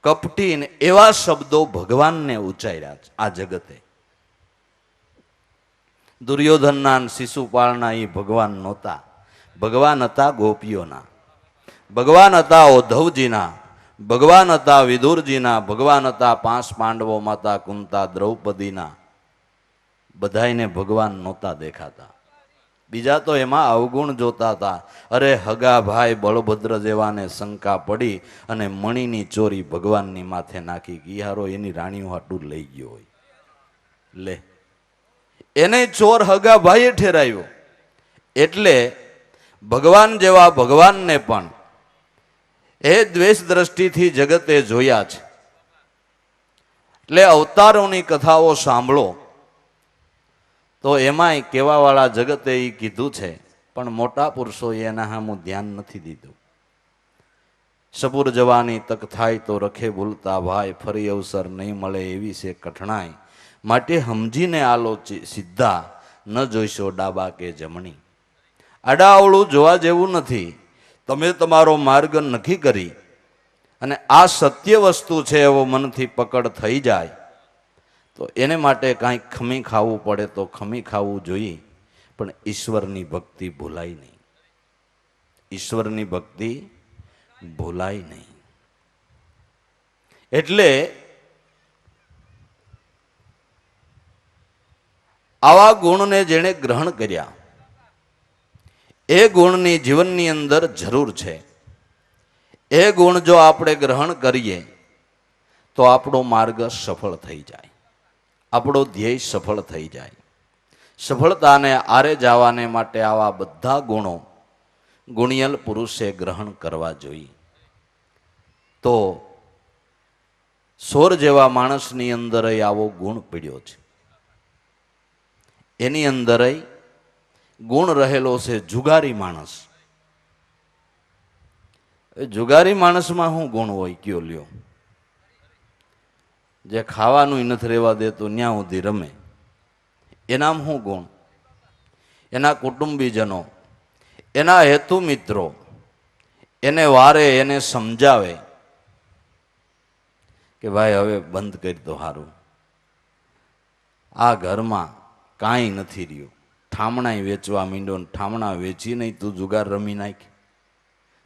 કપટીન, એવા શબ્દો ભગવાનને ઉચ્ચાર્યા છે આ જગતે. દુર્યોધનના શિશુપાળના એ ભગવાન નહોતા. ભગવાન હતા ગોપીઓના, ભગવાન હતા ઉદ્ધવજીના, ભગવાન હતા વિદુરજીના, ભગવાન હતા 5 પાંડવો, માતા કુંતા, દ્રૌપદીના. બધાયને ભગવાન નહોતા દેખાતા. બીજા તો એમાં અવગુણ જોતા હતા. અરે હગા ભાઈ બળભદ્ર જેવાને શંકા પડી અને મણીની ચોરી ભગવાનની માથે નાખી. ગિયારો એની રાણીઓ હાટું લઈ ગયો હોય. લે, એને ચોર હગા ભાઈએ ઠેરાયો. એટલે ભગવાન જેવા ભગવાનને પણ એ દ્વેષ દ્રષ્ટિથી જગતે જોયા છે. એટલે અવતારોની કથાઓ સાંભળો તો એમાંય કહેવાવાળા જગતે એ કીધું છે, પણ મોટા પુરુષોએ એના સામું ધ્યાન નથી દીધું. સબુર જવાની તક થાય તો રખે ભૂલતા ભાઈ, ફરી અવસર નહીં મળે એવી છે કઠણાઈ. માટે સમજીને આલો સીધા, ન જોઈશો ડાબા કે જમણી. આડાઅવળું જોવા જેવું નથી. તમે તમારો માર્ગ નક્કી કરી અને આ સત્ય વસ્તુ છે એવો મનથી પકડ થઈ જાય તો એને માટે કાંઈક ખમી ખાવું પડે તો ખમી ખાવું જોઈએ, પણ ઈશ્વરની ભક્તિ ભૂલાય નહીં. ઈશ્વરની ભક્તિ ભૂલાય નહીં. એટલે આવા ગુણને જેણે ગ્રહણ કર્યા એ ગુણની જીવનની અંદર જરૂર છે. એ ગુણ જો આપણે ગ્રહણ કરીએ તો આપણો માર્ગ સફળ થઈ જાય, આપણો ધ્યેય સફળ થઈ જાય. સફળતાને આરે જવાને માટે આવા બધા ગુણો ગુણિયલ પુરુષે ગ્રહણ કરવા જોઈએ. તો સોર જેવા માણસની અંદર આવો ગુણ પીડ્યો છે. એની અંદર ગુણ રહેલો છે જુગારી માણસ. જુગારી માણસમાં શું ગુણ હોય કયો લ્યો? જે ખાવાનું નથી રહેવા દેતું ન્યા સુધી રમે. એનામાં શું ગુણ? એના કુટુંબીજનો, એના હેતુ મિત્રો એને વારે એને સમજાવે કે ભાઈ હવે બંધ કરી દો સારું, આ ઘરમાં કાંઈ નથી રહ્યું, ઠામણાય વેચવા માંડ્યો ને ઠામણા વેચી નહીં તું જુગાર રમી નાખ.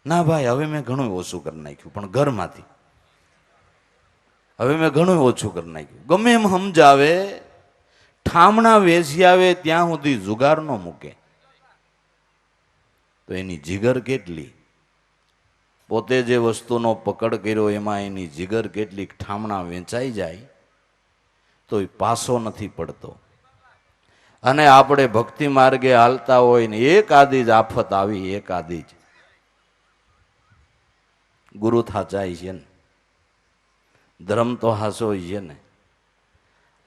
ના ભાઈ હવે મેં ઘણું ઓછું કરી નાખ્યું, પણ ઘરમાંથી હવે મેં ઘણું ઓછું કરી નાખ્યું. ગમે એમ સમજાવે, ઠામણા વેચી આવે ત્યાં સુધી જુગાર ન મૂકે. તો એની જીગર કેટલી, પોતે જે વસ્તુનો પકડ કર્યો એમાં એની જીગર કેટલી, ઠામણા વેચાઈ જાય તો એ પાસો નથી પડતો. અને આપણે ભક્તિ માર્ગે હાલતા હોય ને એક આદી જ આફત આવી, એક આદી જ ગુરુ થાચાય છે ને, ધર્મ તો હાસો છે ને.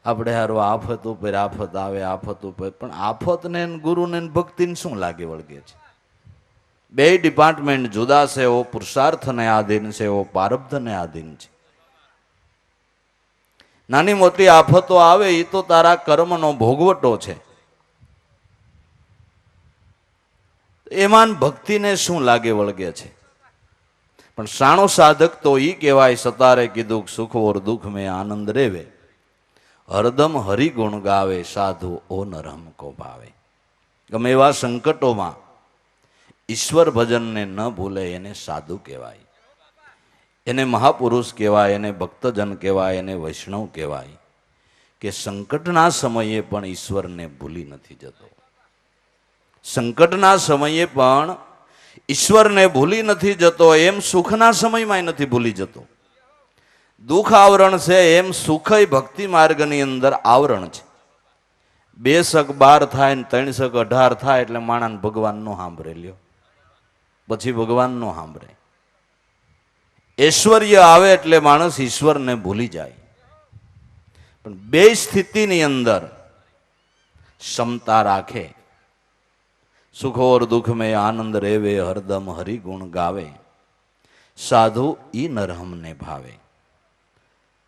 આપણે હારો આફત ઉપર આફત આવે, આફત ઉપર, પણ આફતને ગુરુને ભક્તિને શું લાગે વળગે છે? બે ડિપાર્ટમેન્ટ જુદા છે. એવો પુરુષાર્થને આધીન છે, એવો પારબ્ધને આધીન છે. નાની મોટી આફતો આવે એ તો તારા કર્મનો ભોગવટો છે. એમાં ભક્તિને શું લાગે વળગે છે? પણ સાણો સાધક તો ઈ કહેવાય, સતારે કીધું સુખ ઓર દુઃખ મેં આનંદ રેવે, હરદમ હરિગુણ ગાવે, સાધુ ઓ નરહમ કો ભાવે. ગમે એવા સંકટોમાં ઈશ્વર ભજનને ન ભૂલે એને સાધુ કહેવાય, એને મહાપુરુષ કહેવાય, એને ભક્તજન કહેવાય, એને વૈષ્ણવ કહેવાય, કે સંકટના સમયે પણ ઈશ્વરને ભૂલી નથી જતો. સંકટના સમયે પણ ઈશ્વરને ભૂલી નથી જતો, એમ સુખના સમયમાં નથી ભૂલી જતો. દુઃખ આવરણ છે એમ સુખય ભક્તિ માર્ગની અંદર આવરણ છે. 2 શક 12 થાય ને 3 શક 18 થાય એટલે માણસ ભગવાન નો સાંભળે લ્યો, પછી ભગવાન નો સાંભળે. ઐશ્વર્ય આવે એટલે માણસ ઈશ્વરને ભૂલી જાય. પણ બે સ્થિતિની અંદર ક્ષમતા રાખે, સુખ ઓર દુઃખ મેં આનંદ રેવે, હરદમ હરિગુણ ગાવે, સાધુ ઈ નરહમને ભાવે.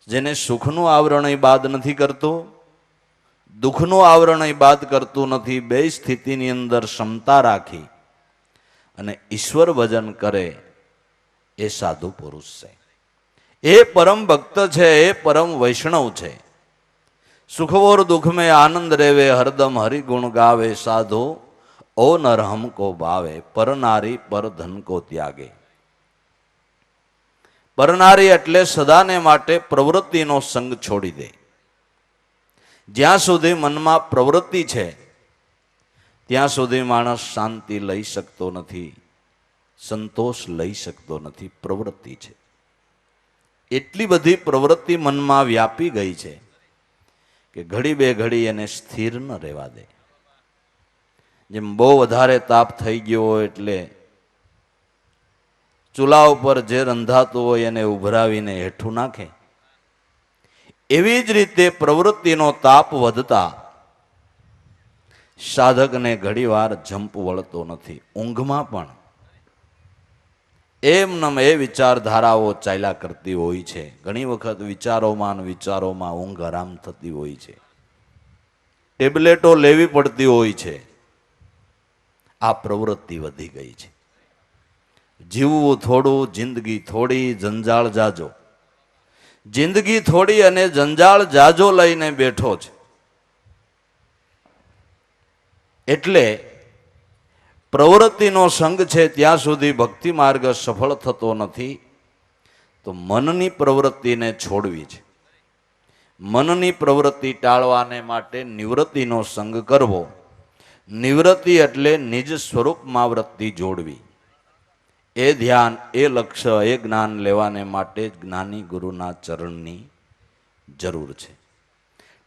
જેને સુખનું આવરણ બાદ નથી કરતું, દુઃખનું આવરણ બાદ કરતું નથી, બે સ્થિતિની અંદર ક્ષમતા રાખી અને ઈશ્વર ભજન કરે એ સાધુ પુરુષ છે, એ પરમ ભક્ત છે, એ પરમ વૈષ્ણવ છે. સુખ ઓર દુઃખ મેં આનંદ રેવે, હરદમ હરિગુણ ગાવે, સાધુ ઓ નર હમકો ભાવે, પરનારી પર ધન કો ત્યાગે. પરનારી એટલે સદાને માટે પ્રવૃત્તિનો સંગ છોડી દે. જ્યાં સુધી મનમાં પ્રવૃત્તિ છે ત્યાં સુધી માણસ શાંતિ લઈ શકતો નથી, સંતોષ લઈ શકતો નથી. પ્રવૃત્તિ છે, એટલી બધી પ્રવૃત્તિ મનમાં વ્યાપી ગઈ છે કે ઘડી બે ઘડી એને સ્થિર ન રહેવા દે. જેમ બહુ વધારે તાપ થઈ ગયો હોય એટલે ચૂલા ઉપર જે રંધાતું હોય એને ઉભરાવીને હેઠું નાખે, એવી જ રીતે પ્રવૃત્તિનો તાપ વધતા સાધકને ઘડીવાર જંપ વળતો નથી. ઊંઘમાં પણ એમનેમ એ વિચારધારાઓ ચાલ્યા કરતી હોય છે. ઘણી વખત વિચારોમાં ઊંઘ આરામ થતી હોય છે, ટેબ્લેટો લેવી પડતી હોય છે. આ પ્રવૃત્તિ વધી ગઈ છે. જીવવું થોડું, જિંદગી થોડી, જંજાળ જાજો. જિંદગી થોડી અને જંજાળ જાજો લઈને બેઠો છે. એટલે પ્રવૃત્તિનો સંગ છે ત્યાં સુધી ભક્તિ માર્ગ સફળ થતો નથી. તો મનની પ્રવૃત્તિને છોડવી છે. મનની પ્રવૃત્તિ ટાળવાને માટે નિવૃત્તિનો સંગ કરવો. નિવૃત્તિ એટલે નિજ સ્વરૂપમાં વૃત્તિ જોડવી. એ ધ્યાન, એ લક્ષ્ય, એ જ્ઞાન લેવાને માટે જ જ્ઞાની ગુરુના ચરણની જરૂર છે.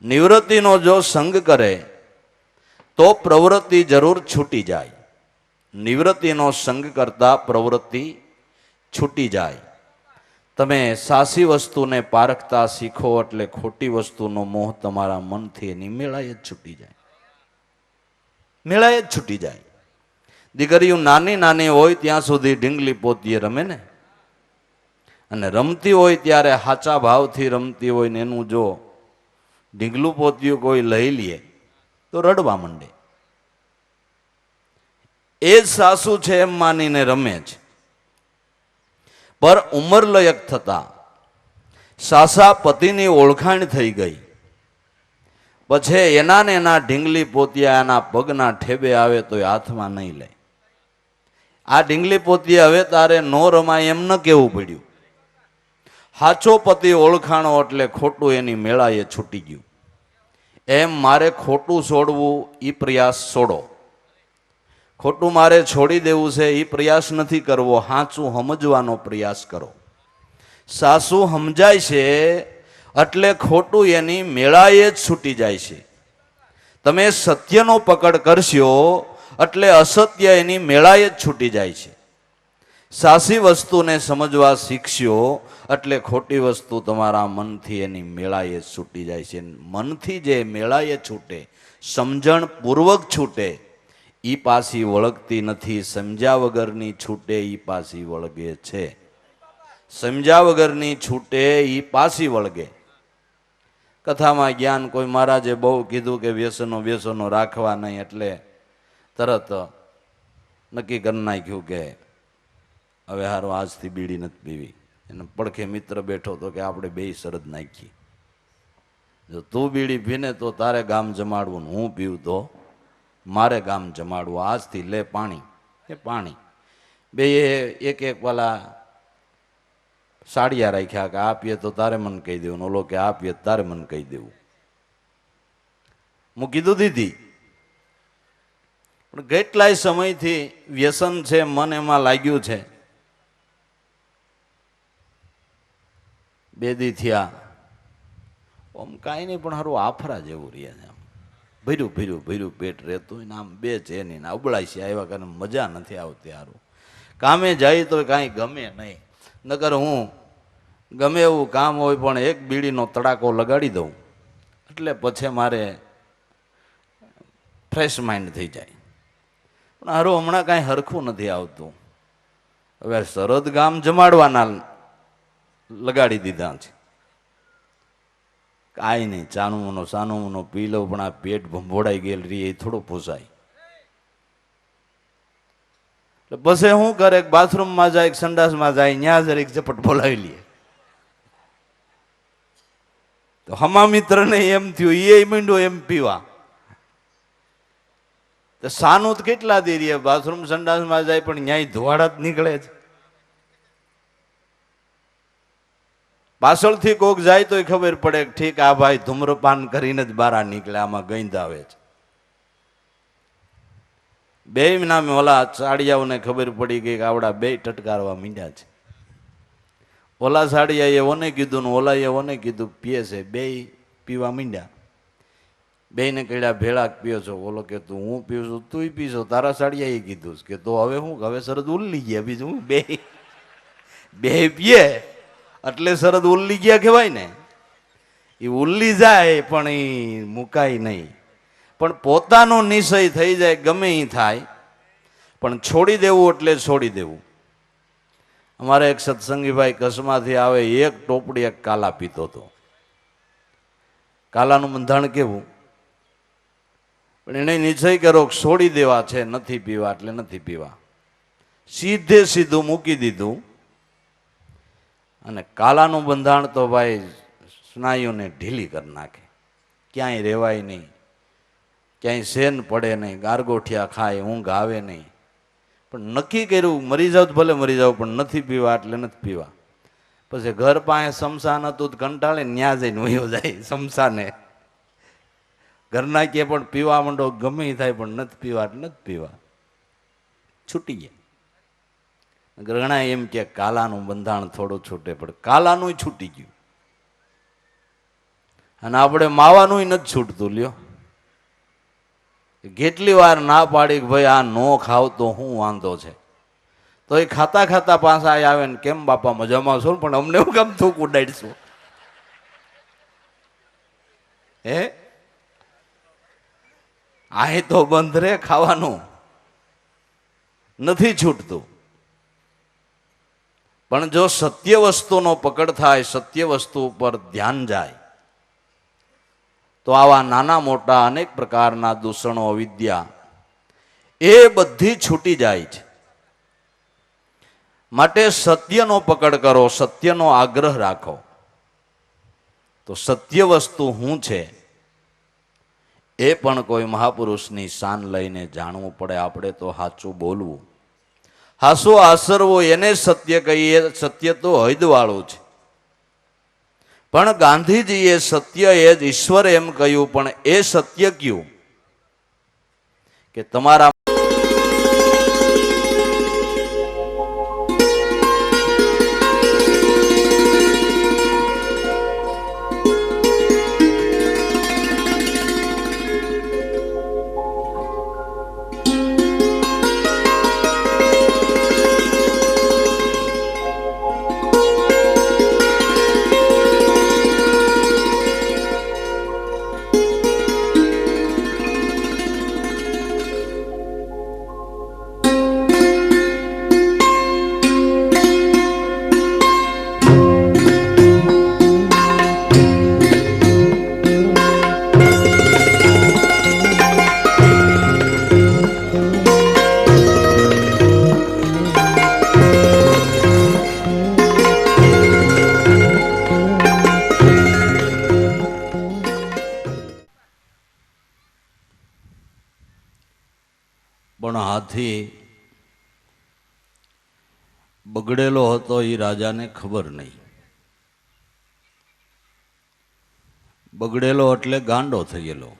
નિવૃત્તિનો જો સંગ કરે તો પ્રવૃત્તિ જરૂર છૂટી જાય. નિવૃત્તિનો સંગ કરતા પ્રવૃત્તિ છૂટી જાય. તમે સાચી વસ્તુને પારખતા શીખો એટલે ખોટી વસ્તુનો મોહ તમારા મનથી એની મેળાએ જ છૂટી જાય. મેળાએ જ છૂટી જાય. દીકરીઓ નાની નાની હોય ત્યાં સુધી ઢીંગલી પોતીએ રમે ને, અને રમતી હોય ત્યારે સાચા ભાવથી રમતી હોય ને એનું જો ઢીંગલું પોતિયું કોઈ લઈ લે તો રડવા માંડે. એ જ સાસુ છે એમ માનીને રમે છે. પર ઉંમરલયક થતા સાસા પતિની ઓળખાણ થઈ ગઈ. પછી એના ને એના ઢીંગલી પોતિયા એના પગના ઠેબે આવે તો એ હાથમાં નહીં લે. આ ઢીંગલી પોતિયા હવે તારે નો રમાય એમ ન કહેવું પડ્યું. સાચો પતિ ઓળખાણો એટલે ખોટું એની મેળાએ છૂટી ગયું. એમ મારે ખોટું છોડવું એ પ્રયાસ છોડો. ખોટું મારે છોડી દેવું છે એ પ્રયાસ નથી કરવો. સાચું સમજવાનો પ્રયાસ કરો. સાસુ સમજાય છે એટલે ખોટું એની મેળાએ જ છૂટી જાય છે. તમે સત્યનો પકડ કરશો એટલે અસત્ય એની મેળાએ જ છૂટી જાય છે. સાચી વસ્તુને સમજવા શીખશો એટલે ખોટી વસ્તુ તમારા મનથી એની મેળાએ જ છૂટી જાય છે. મનથી જે મેળાએ છૂટે, સમજણ પૂર્વક છૂટે, એ પાછી વળગતી નથી. સમજ્યા વગરની છૂટે એ પાછી વળગે છે. સમજ્યા વગરની છૂટે એ પાછી વળગે. કથામાં જ્ઞાન કોઈ મહારાજે બહુ કીધું કે વ્યસનો રાખવા નહીં, એટલે તરત નક્કી કરી નાખ્યું કે હવે હારું આજથી બીડી નથી પીવી. એને પડખે મિત્ર બેઠો તો કે આપણે બે શરત નાખી, જો તું બીડી પીને તો તારે ગામ જમાડવું, હું પીવું તો મારે ગામ જમાડવું. આજથી લે પાણી એ પાણી. બે એક એક વાલા સાડિયા રાખ્યા કે આ પીએ તો તારે મને કહી દેવું, ઓલો કે આ પીએ તારે મને કહી દેવું. હું કીધું દીધી, પણ કેટલાય સમયથી વ્યસન છે, મન એમાં લાગ્યું છે. બે દી થયા આમ કાંઈ નહીં, પણ સારું આફરા જેવું રહે છે. આમ ભર્યું ભર્યું ભર્યું પેટ રહેતું હોય ને આમ બે છે નહીં, અબળાય છે આવ્યા કારણ મજા નથી આવતી. સારું કામે જાય તો કાંઈ ગમે નહીં. નકર હું ગમે એવું કામ હોય પણ એક બીડીનો તડાકો લગાડી દઉં એટલે પછી મારે ફ્રેશ માઇન્ડ થઈ જાય. પણ હારું હમણાં કાંઈ હરખું નથી આવતું. હવે સરહદ ગામ જમાડવાના લગાડી દીધા છે. કાંઈ નહીં, ચાનુમનો સાનુમનો પી લઉં, પણ આ પેટ ભંભોડાઈ ગયેલ રહી એ થોડું પોસાય. એટલે પછી શું કરે, બાથરૂમમાં જાય, સંડાસમાં જાય, ત્યાં જરીક ઝપટ બોલાવી લે. તો હમા મિત્રને એમ થયું, એ માંડ્યો એમ પીવા. તો સાનું તો કેટલા દી રહે, બાથરૂમ સંડાસમાં જાય પણ ન્યાય ધોવાડા જ નીકળે છે. પાછળથી કોક જાય તોય ખબર પડે કે ઠીક આ ભાઈ ધૂમ્રપાન કરીને જ બહાર નીકળે, આમાં ગંધ આવે છે. બે નામે ઓલા સાડિયાઓને ખબર પડી ગઈ કે આવડા બે ટટકારવા માંડ્યા છે. ઓલા સાડિયાએ ઓને કીધું ને ઓલાએ ઓને કીધું પીએ છે, બે પીવા માંડ્યા. બેને કડ્યા ભેળા પીઓ છો. ઓલો કે તું હું પીવું છું, તું પીશો, તારા સાડિયાએ કીધું કે તો હવે હું, હવે શરદ ઉલ્લી ગયા. બીજું બે પીએ એટલે શરદ ઉલ્લી ગયા કહેવાય ને. એ ઉલ્લી જાય પણ એ મુકાય નહીં. પણ પોતાનો નિશ્ચય થઈ જાય, ગમે એ થાય, પણ છોડી દેવું એટલે છોડી દેવું. અમારે એક સત્સંગી ભાઈ કચ્છમાંથી આવે, એક ટોપડી એક કાલા પીતો હતો. કાલાનું બંધાણ કેવું, પણ એને નિશ્ચય કર્યો છોડી દેવા છે, નથી પીવા એટલે નથી પીવા. સીધે સીધું મૂકી દીધું. અને કાલાનું બંધાણ તો ભાઈ સ્નાયુને ઢીલી કરી નાખે, ક્યાંય રહેવાય નહીં, ક્યાંય સેન પડે નહીં, ગારગોઠિયા ખાય, ઊંઘ આવે નહીં. પણ નક્કી કર્યું મરી જાવ તો ભલે મરી જાવ, પણ નથી પીવા એટલે નથી પીવા. પછી ઘર પાસે શમશાન હતું તો કંટાળે ન્યા જઈને વયો જાય શમશાને. ઘરના કે પણ પીવા માંડો ગમે એ થાય, પણ નથી પીવા એટલે નથી પીવા, છૂટી ગયા. ઘણા એમ કે કાલાનું બંધાણ થોડું છૂટે, પણ કાલાનું છૂટી ગયું. અને આપણે માવાનું નથી છૂટતું. લ્યો, કેટલી વાર ના પાડી કે ભાઈ આ નો ખાવ તો શું વાંધો છે, તો એ ખાતા ખાતા પાછા આવે ને કેમ બાપા મજામાં છો, પણ અમને હું કેમ થૂક ઉડાડીશું? હે, આ તો બંધ રે, ખાવાનું નથી છૂટતું. પણ જો સત્ય વસ્તુનો પકડ થાય, સત્ય વસ્તુ ઉપર ધ્યાન જાય, તો આવા નાના મોટા અનેક પ્રકારના દૂષણો, અવિદ્યા એ બધી છૂટી જાય છે. માટે સત્યનો પકડ કરો, સત્યનો આગ્રહ રાખો, તો સત્ય વસ્તુ શું છે એ પણ કોઈ મહાપુરુષની શાન લઈને જાણવું પડે. આપણે તો સાચું બોલવું, હાસો આસરવો એને સત્ય કહીએ. સત્ય તો હૈદવાળું છે. પણ ગાંધીજીએ સત્ય એ જ ઈશ્વર એમ કહ્યું, પણ એ સત્ય કયું કે તમારા પણ હાથી બગડેલો હતો એ રાજાને ખબર નહીં. બગડેલો એટલે ગાંડો થયેલો.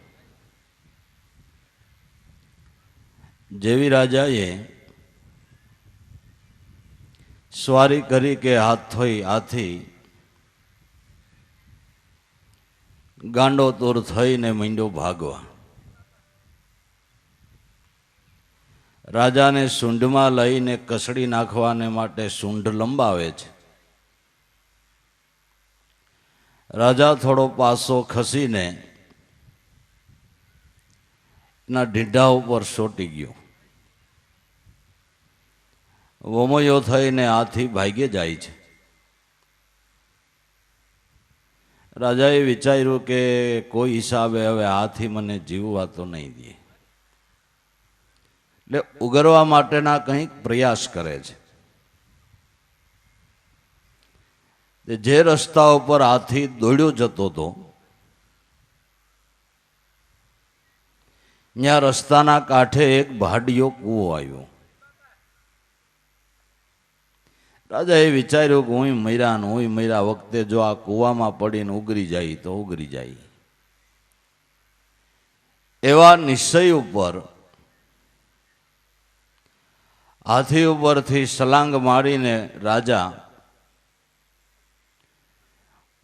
જેવી રાજાએ સ્વારી કરી કે હાથી ગાંડો તોર થઈને માંડ્યો ભાગવા. રાજાને સૂંઢમાં લઈને કસડી નાખવાને માટે સૂંઢ લંબાવે છે. રાજા થોડો પાસો ખસીને એના ઢીંઢા ઉપર સોટી ગયો. વમયો થઈને હાથી ભાગે જાય છે. રાજાએ વિચાર્યું કે કોઈ હિસાબે હવે હાથી મને જીવવા તો નહીં દે, એટલે ઉગરવા માટેના કંઈક પ્રયાસ કરે છે. જે રસ્તા ઉપર હાથી દોડ્યો જતો હતો, ત્યાં રસ્તાના કાંઠે એક ભાડિયો કૂવો આવ્યો. રાજાએ વિચાર્યું કે હું મર્યા વખતે જો આ કૂવામાં પડીને ઉગરી જાય તો ઉગરી જાય. એવા નિશ્ચય ઉપર હાથી ઉપરથી સલાંગ મારીને રાજા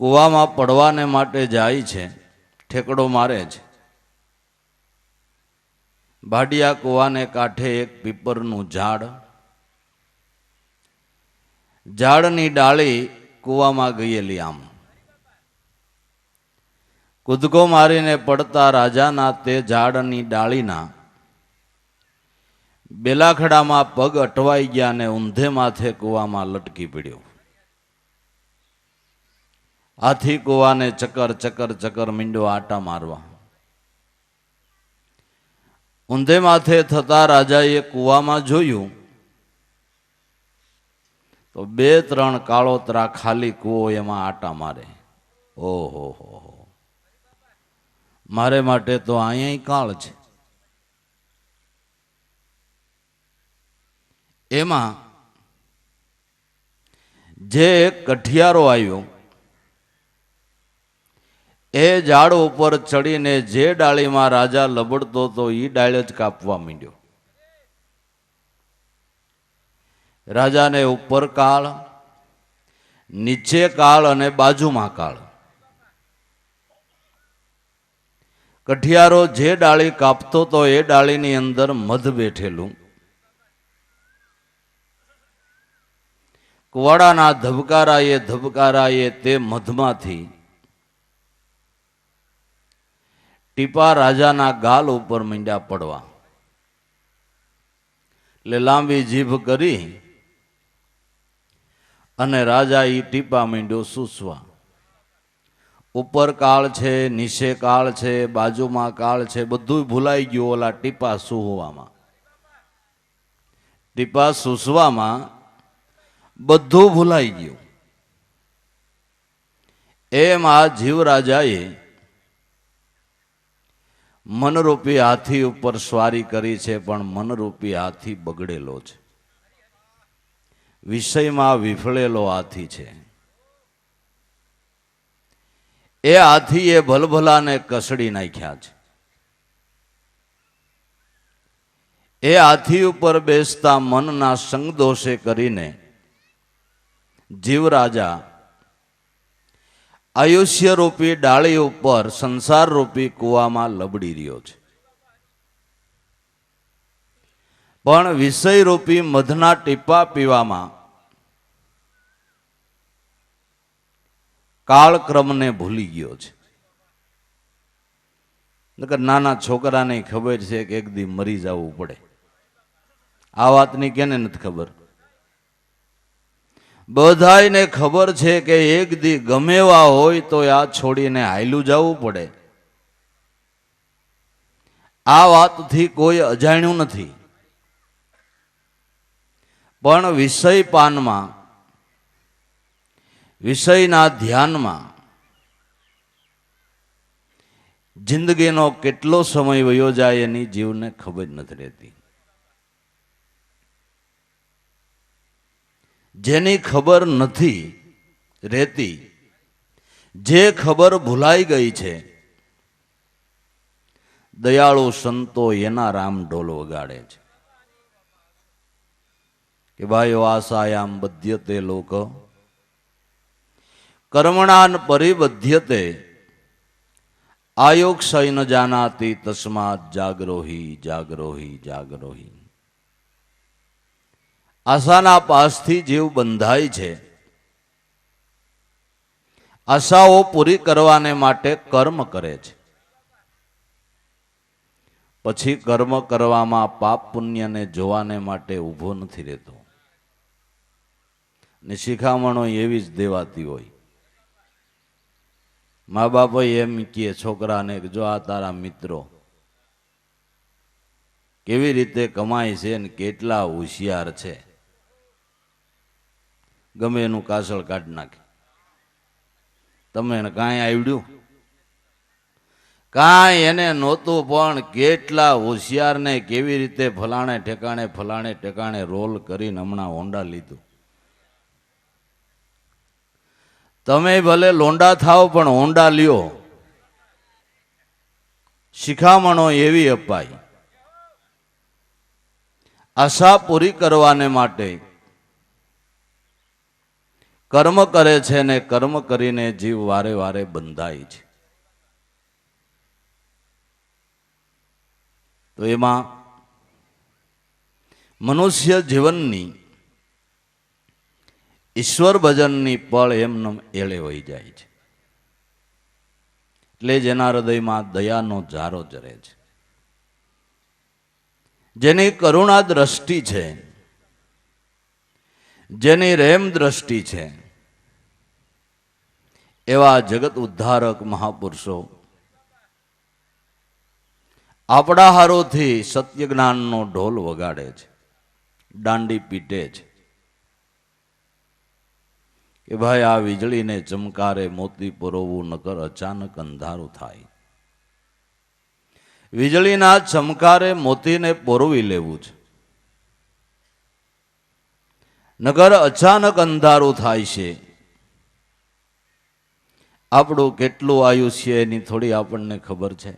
કૂવામાં પડવાને માટે જાય છે, ઠેકડો મારે છે. ભાડિયા કૂવાને કાંઠે એક પીપરનું ઝાડની ડાળી કૂવામાં ગયેલી. આમ કૂદકો મારીને પડતા રાજાના તે ઝાડની ડાળીના બેલાખડામાં પગ અટવાઈ ગયા અને ઊંધે માથે કૂવામાં લટકી પડ્યો. હાથી કૂવાને ચકર મીંડો આટા મારવા. ઊંધે માથે થતા રાજાએ કૂવામાં જોયું તો 2-3 કાળોતરા ખાલી કૂવો એમાં આટા મારે. ઓહો હો, મારે માટે તો અહીંયા કાળ છે. એમાં જે એક કઠિયારો આવ્યો એ ઝાડ ઉપર ચડીને જે ડાળીમાં રાજા લબડતો હતો એ ડાળ જ કાપવા માંડ્યો. રાજાને ઉપર કાળ, નીચે કાળ અને બાજુમાં કાળ. કઠિયારો જે ડાળી કાપતો તો એ ડાળીની અંદર મધ બેઠેલું. કુવાડાના ધબકારાએ તે મધમાંથી ટીપા રાજાના ગાલ ઉપર માંડ્યા પડવા. એટલે લાંબી જીભ કરી અને રાજા ઈ ટીપા માંડ્યો સૂસવા. ઉપર કાળ છે, નીચે કાળ છે, બાજુમાં કાળ છે, બધું ભૂલાઈ ગયું ઓલા ટીપા સૂહવામાં. ટીપા સૂસવામાં બધું ભૂલાઈ ગયું. એમ આ જીવ રાજાએ મનરૂપી હાથી ઉપર સ્વારી કરી છે, પણ મનરૂપી હાથી બગડેલો છે, વિષયમાં વિફળેલો હાથી છે. એ હાથીએ ભલભલાને કસડી નાખ્યા છે. એ હાથી ઉપર બેસતા મનના સંગદોષે કરીને જીવ રાજા આયુષ્ય રૂપી ડાળી ઉપર સંસાર રૂપી કૂવામાં લબડી રહ્યો છે. પણ વિષય રૂપી મધના ટીપા પીવામાં કાળક્રમને ભૂલી ગયો છે. નાના છોકરાને ખબર છે કે એક દી મરી જવું પડે. આ વાતની કેને નથી ખબર? બધાયને ખબર છે કે એક દી ગમે એવા હોય તો આ છોડીને હાયલું જવું પડે. આ વાતથી કોઈ અજાણ્યું નથી. પણ વિષય પાનમાં, વિષયના ધ્યાનમાં જિંદગીનો કેટલો સમય વયો જાય એની જીવને ખબર નથી રહેતી. જેની ખબર નથી રહેતી, જે ખબર ભૂલાઈ ગઈ છે, દયાળુ સંતો એના રામ ઢોલ વગાડે છે કે ભાઈઓ આશાયામ બધ્યતે લોક કર્મણાન પરિબધ્યતે આયોક્ષય ન જાનાતિ તસ્માત જાગરોહી જાગરોહી જાગરોહી. આશાના પાસથી જીવ બંધાય છે. આશાઓ પૂરી કરવાને માટે કર્મ કરે છે. પછી કર્મ કરવામાં પાપ પુણ્યને જોવાને માટે ઊભો નથી રહેતો. ને શિખામણો એવી જ દેવાતી હોય. મા બાપ એમ કહે છોકરાને કે જો આ તારા મિત્રો કેવી રીતે કમાય છે ને કેટલા હોશિયાર છે, ગમે એનું કાસળ કાઢી નાખે. તમે કાંઈ આવડ્યું? કાંઈ એને નહોતું, પણ કેટલા હોશિયાર ને કેવી રીતે ફલાણે ઠેકાણે રોલ કરીને હમણાં હોન્ડા લીધું. તમે ભલે લોંડા થાવ પણ હોન્ડા લ્યો. શિખામણો એવી અપાય. આશા પૂરી કરવાને માટે કર્મ કરે છે ને કર્મ કરીને જીવ વારે વારે બંધાય છે. તો એમાં મનુષ્ય જીવનની ઈશ્વર ભજનની પળ એમને એળે વહી જાય છે. એટલે જ એના હૃદયમાં દયાનો ઝારો જરે છે. જેની કરુણા દ્રષ્ટિ છે, જેની રેમ દ્રષ્ટિ છે, એવા જગત ઉદ્ધારક મહાપુરુષો આપણા હારોથી સત્ય જ્ઞાનનો ઢોલ વગાડે છે, દાંડી પીટે છે. કે ભાઈ આ વીજળીને ચમકારે મોતી પરોવવું નકર અચાનક અંધારું થાય. વીજળીના ચમકારે મોતીને પરોવી લેવું છે, નકર અચાનક અંધારું થાય છે. આપણું કેટલું આયુષ્ય એની થોડી આપણને ખબર છે.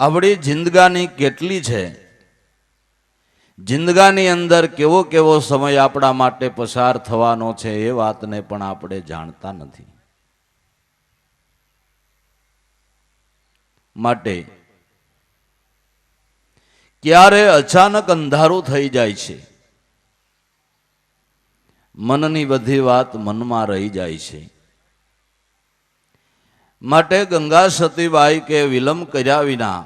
આપણી જિંદગાની કેટલી છે, જિંદગાની અંદર કેવો કેવો સમય આપણા માટે પસાર થવાનો છે એ વાતને પણ આપણે જાણતા નથી. માટે ક્યારે અચાનક અંધારું થઈ જાય છે, મનની બધી વાત મનમાં રહી જાય છે. માટે ગંગા સતીબાઈ કે વિલંબ કર્યા વિના,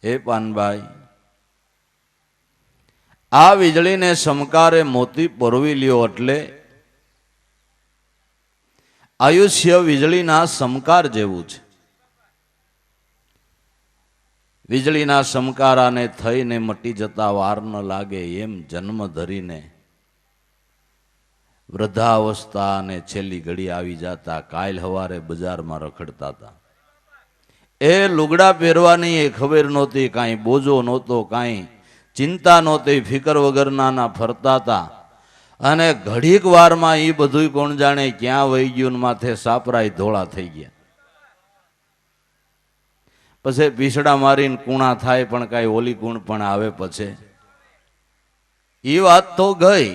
હે પાનભાઈ, આ વીજળીને સમકારે મોતી પરોવી લ્યો. એટલે આયુષ્ય વીજળીના સમકાર જેવું છે. વીજળીના સમકારાને થઈને મટી જતા વાર ન લાગે એમ જન્મ ધરીને વૃદ્ધાવસ્થા અને છેલ્લી ઘડી આવી જતા કાલ હવારે બજારમાં રખડતા હતા. એ લુગડા પહેરવાની એ ખબર નહોતી, કાંઈ બોજો નહોતો, કાંઈ ચિંતા નહોતી, ફિકર વગરના ફરતા હતા. અને ઘડીક વારમાં એ બધું કોણ જાણે ક્યાં વહી ગયું, માથે સાપરાય ધોળા થઈ ગયા. પછી પીસડા મારીને કૂણા થાય પણ કાંઈ ઓલી કૂણ પણ આવે. પછી એ વાત તો ગઈ.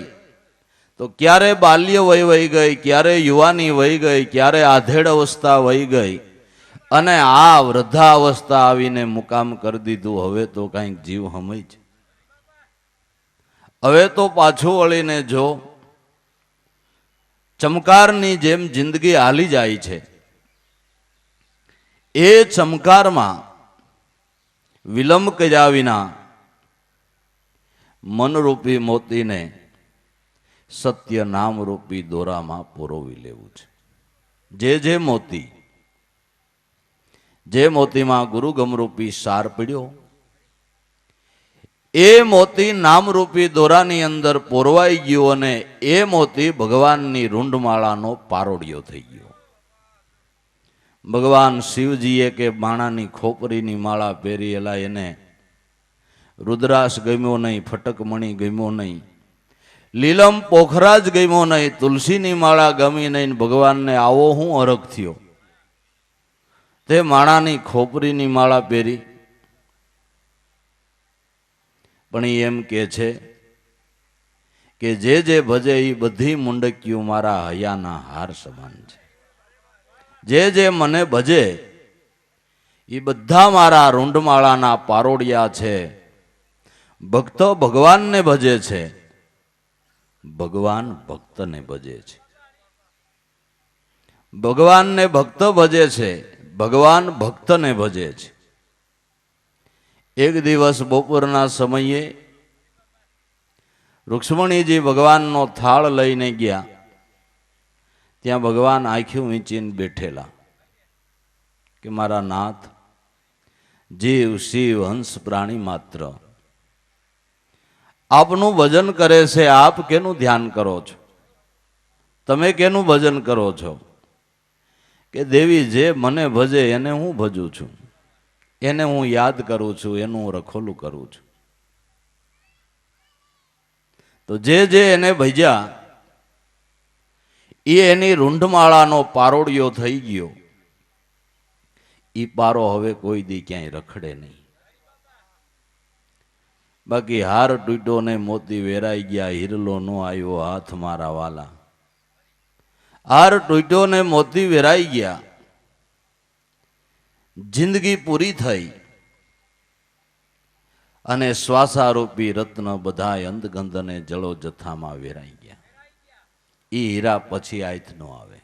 તો ક્યારે બાલ્ય વહી ગઈ, ક્યારે યુવાની વહી ગઈ, ક્યારે આધેડ અવસ્થા વહી ગઈ, અને આ વૃદ્ધાવસ્થા આવીને મુકામ કરી દીધું. હવે તો કાંઈક જીવ હમય છે. હવે તો પાછું વળીને જો ચમકારની જેમ જિંદગી હાલી જાય છે. એ ચમકારમાં વિલંબ કર્યા વિના મનરૂપી મોતીને સત્ય નામરૂપી દોરામાં પરોવી લેવું છે. જે મોતીમાં ગુરુગમરૂપી સાર પડ્યો, એ મોતી નામરૂપી દોરાની અંદર પોરવાઈ ગયો, અને એ મોતી ભગવાનની રૂંઢમાળાનો પારોડિયો થઈ ગયો. ભગવાન શિવજીએ કે માણાની ખોપરીની માળા પહેરેલા, એને રુદ્રાસ ગમ્યો નહીં, ફટકમણી ગમ્યો નહીં, લીલમ પોખરાજ ગમ્યો નહીં, તુલસીની માળા ગમી નહીં. ભગવાનને આવો હું અરગ થયો, તે માણાની ખોપરીની માળા પહેરી. પણ એમ કે છે કે જે ભજે એ બધી મુંડકીઓ મારા હૈયાના હાર સમાન છે. જે મને ભજે એ બધા મારા રૂંઢમાળાના પારોડિયા છે. ભક્તો ભગવાનને ભજે છે, ભગવાન ભક્તને ભજે છે. ભગવાનને ભક્ત ભજે છે, ભગવાન ભક્તને ભજે છે. એક દિવસ બપોરના સમયે રૂક્ષ્મણીજી ભગવાનનો થાળ લઈને ગયા. ત્યાં ભગવાન આંખી વીંચીને બેઠેલા કે મારા નાથ, જીવ શિવ હંસ પ્રાણી માત્ર આપનું ભજન કરે છે. આપ કેનું ધ્યાન કરો છો? તમે કેનું ભજન કરો છો? કે દેવી, જે મને ભજે એને હું ભજું છું, એને હું યાદ કરું છું, એનું હું રખોલું કરું છું. તો જે એને ભજ્યા એ એની રૂંઢમાળાનો પારોડિયો થઈ ગયો. એ પારો હવે કોઈ દી ક્યાંય રખડે નહીં. બાકી હાર તૂટ્યો ને મોતી વેરાઈ ગયા, હિરલો નો આવ્યો હાથ મારા વાલા. હાર તૂટ્યો ને મોતી વેરાઈ ગયા, જિંદગી પૂરી થઈ, અને શ્વાસારૂપી રત્ન બધા અંધગંધને જળો જથ્થામાં વેરાઈ ગયા. એ હીરા પછી આયત નો આવે.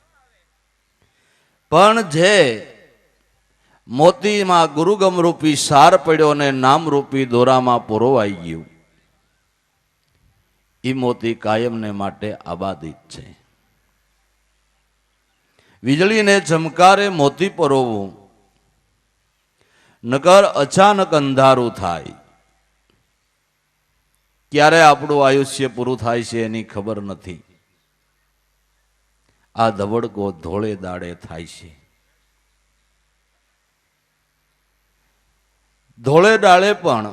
પણ જે મોતીમાં ગુરુગમ રૂપી સાર પડ્યો ને નામરૂપી દોરામાં પરોવાઈ ગયું, એ મોતી કાયમને માટે આબાદિત છે. વીજળીને ચમકારે મોતી પરોવવું, નકર અચાનક અંધારું થાય. ક્યારે આપણું આયુષ્ય પૂરું થાય છે એની ખબર નથી. આ ધબડકો ધોળે દાડે થાય છે. ધોળે દાડે પણ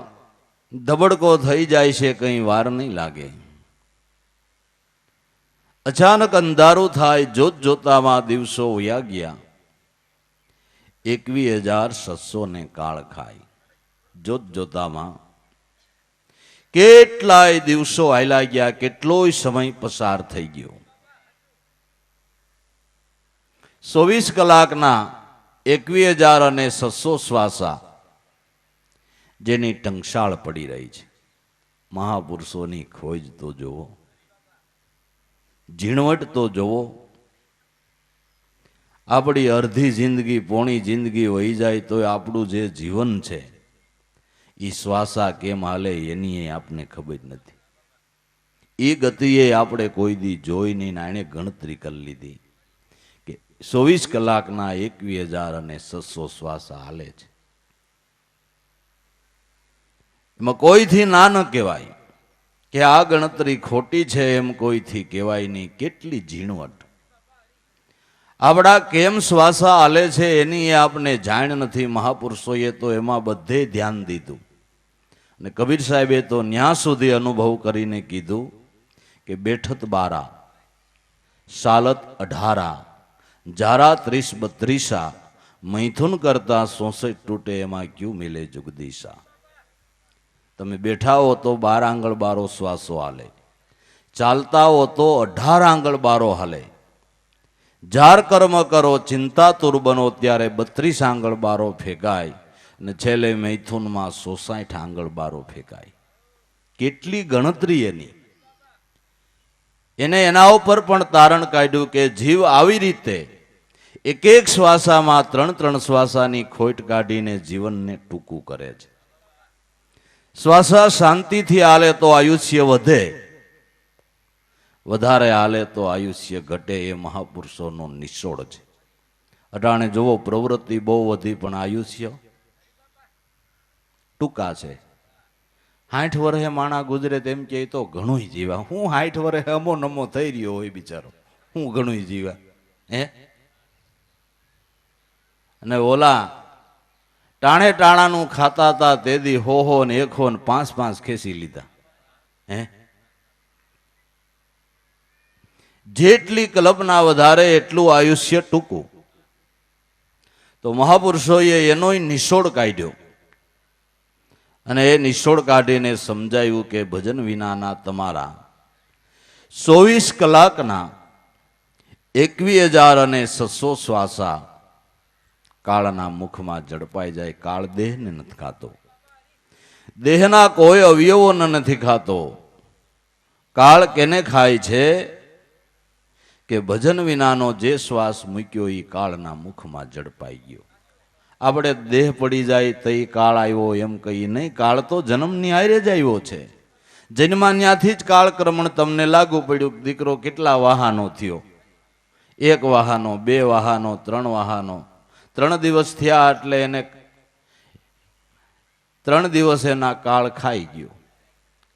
ધબડકો થઈ જાય છે, કંઈ વાર નહીં લાગે. અચાનક અંધારું થાય, જોત જોતામાં દિવસો વયા ગયા. 21,600 ને કાળ ખાય. જોત જોતામાં કેટલાય દિવસો હાલ્યા ગયા, કેટલોય સમય પસાર થઈ ગયો. 24 કલાકના 21,600 શ્વાસા જેની ટંકશાળ પડી રહી છે. મહાપુરુષોની ખોજ તો જુઓ, ઝીણવટ તો જુઓ. આપણી અડધી જિંદગી પોણી જિંદગી વહી જાય તો આપણું જે જીવન છે એ શ્વાસા કેમ હાલે એની આપને ખબર નથી. એ ગતિએ આપણે કોઈ દી જોઈ નહીં. આણે ગણતરી કરી લીધી કે 24 કલાકના 21,600 શ્વાસા હાલે છે. એમાં કોઈથી ના ન કહેવાય કે આ ગણતરી ખોટી છે, એમ કોઈથી કહેવાય નહીં. કેટલી ઝીણવટ! આપણા કેમ શ્વાસા હાલે છે એની આપને જાણ નથી. મહાપુરુષોએ તો એમાં બધે ધ્યાન દીધું. અને કબીર સાહેબે તો ન્યા સુધી અનુભવ કરીને કીધું કે બેઠત 12, સાલત 18, જારા 30-32, મૈથુન કરતા 64 તૂટે, એમાં ક્યું મિલે જુગદીશા. તમે બેઠા હો તો 12 આંગળ બારો શ્વાસો હાલે, ચાલતા હો તો 18 આંગળ બારો હાલે. જાર કર્મ કરો ચિંતાતુર બનો ત્યારે 32 આંગળ બારો ફેંકાય, અને છેલ્લે મૈથુનમાં 66 આંગળ બારો ફેંકાય. કેટલી ગણતરી એની! એને એના ઉપર પણ તારણ કાઢ્યું કે જીવ આવી રીતે એક એક શ્વાસામાં 3-3 શ્વાસાની ખોટ કાઢીને જીવનને ટૂંકું કરે છે. શ્વાસા શાંતિથી હાલે તો આયુષ્ય વધે, વધારે હાલે તો આયુષ્ય ઘટે. એ મહાપુરુષોનો નિચોડ છે. અટાણે જોવો, પ્રવૃત્તિ બહુ વધી પણ આયુષ્ય ટૂંકા છે. 60 વર્ષે માણા ગુજરે તેમ કે તો ઘણું જીવા. હું 60 વર્ષે અમો નમો થઈ રહ્યો હોય બિચારો, હું ઘણું જીવા હે. અને ઓલા ટાણે ટાણાનું ખાતા હતા તેદી 100 ને 100 ને 5-5 ખેંચી લીધા હે. જેટલી કલ્પના વધારે એટલું આયુષ્ય ટૂંકું. તો મહાપુરુષોએ એનોય નિચોડ કાઢ્યો, અને એ નિચોડ કાઢીને સમજાયું કે ભજન વિનાના તમારા 24 કલાકના 21,600 શ્વાસા કાળના મુખમાં ઝડપાઈ જાય. કાળ દેહને નથી ખાતો, દેહના કોઈ અવયવોને નથી ખાતો. કાળ કેને ખાય છે કે ભજન વિનાનો જે શ્વાસ મૂક્યો એ કાળના મુખમાં ઝડપાઈ ગયો. આપણે દેહ પડી જાય તો એ કાળ આવ્યો એમ કહીએ નહીં. કાળ તો જન્મની હારે જ આવ્યો છે. જન્મા ત્યાંથી જ કાળક્રમણ તમને લાગુ પડ્યું. દીકરો કેટલા વાહનો થયો? 1 વાહનો, 2 વાહનો, 3 વાહનો. 3 દિવસ થયા એટલે એને 3 દિવસ એના કાળ ખાઈ ગયો.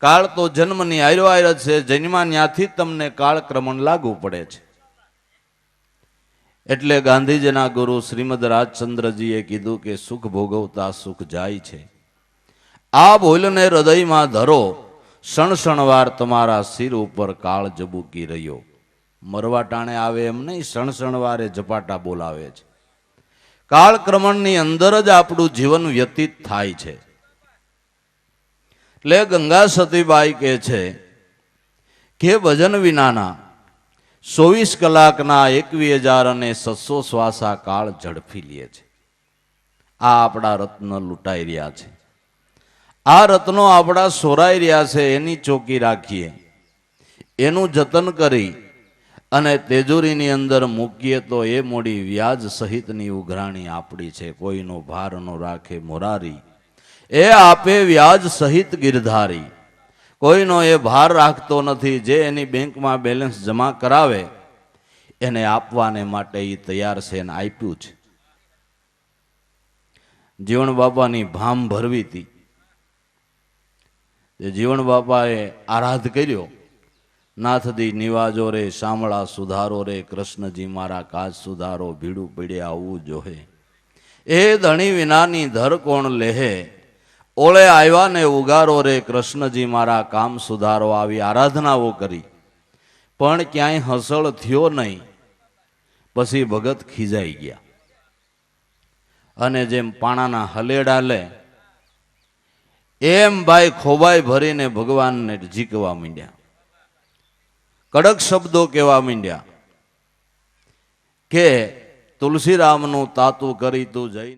કાળ તો જન્મની હારો હાર જ છે. જન્મા ત્યાંથી તમને કાળક્રમણ લાગુ પડે છે. એટલે ગાંધીજીના ગુરુ શ્રીમદ રાજચંદ્રજીએ કીધું કે સુખ ભોગવતા સુખ જાય છે. આ ભૂલને હૃદયમાં ધરો, સણસણવાર તમારા શિર ઉપર કાળ જબૂકી રહ્યો. મરવા ટાણે આવે એમ નહીં, સણસણવારે ઝપાટા બોલાવે છે. કાળક્રમણની અંદર જ આપણું જીવન વ્યતીત થાય છે. એટલે ગંગા સતીબાઈ કહે છે કે ભજન વિનાના 24 કલાકના 21,600 શ્વાસા કાળ ઝડપી લે છે. આ આપણા રત્ન લૂંટાઈ રહ્યા છે. આ રત્નો આપણા સોરાઈ રહ્યા છે. એની ચોકી રાખીએ, એનું જતન કરી અને તેજોરીની અંદર મૂકીએ તો એ મોડી વ્યાજ સહિતની ઉઘરાણી આપણી છે. કોઈનો ભાર ન રાખે મોરારી, એ આપે વ્યાજ સહિત ગિરધારી. કોઈનો એ ભાર રાખતો નથી. જે એની બેંકમાં બેલેન્સ જમા કરાવે એને આપવાને માટે એ તૈયાર છે, એને આપ્યું છે. જીવણ બાપાની ભામ ભરવી હતી. જીવણ બાપાએ આરાધ કર્યો નાથદી નિવાજો રે શામળા સુધારો રે કૃષ્ણજી મારા કાજ સુધારો ભીડું પીડે આવવું જોહે એ ધણી વિનાની ધર કોણ લેહે ઓળે આવ્યા ને ઉગારો રે કૃષ્ણજી મારા કામ સુધારો આવી આરાધનાઓ કરી પણ ક્યાંય હસળ થયો નહીં. પછી ભગત ખીજાઈ ગયા અને જેમ પાણાના હલેડા લે એમ ભાઈ ખોબાઈ ભરીને ભગવાનને ઝીકવા માંડ્યા. કડક શબ્દો કહેવા માંડ્યા કે તુલસીરામનું તાતું કરી તું જઈ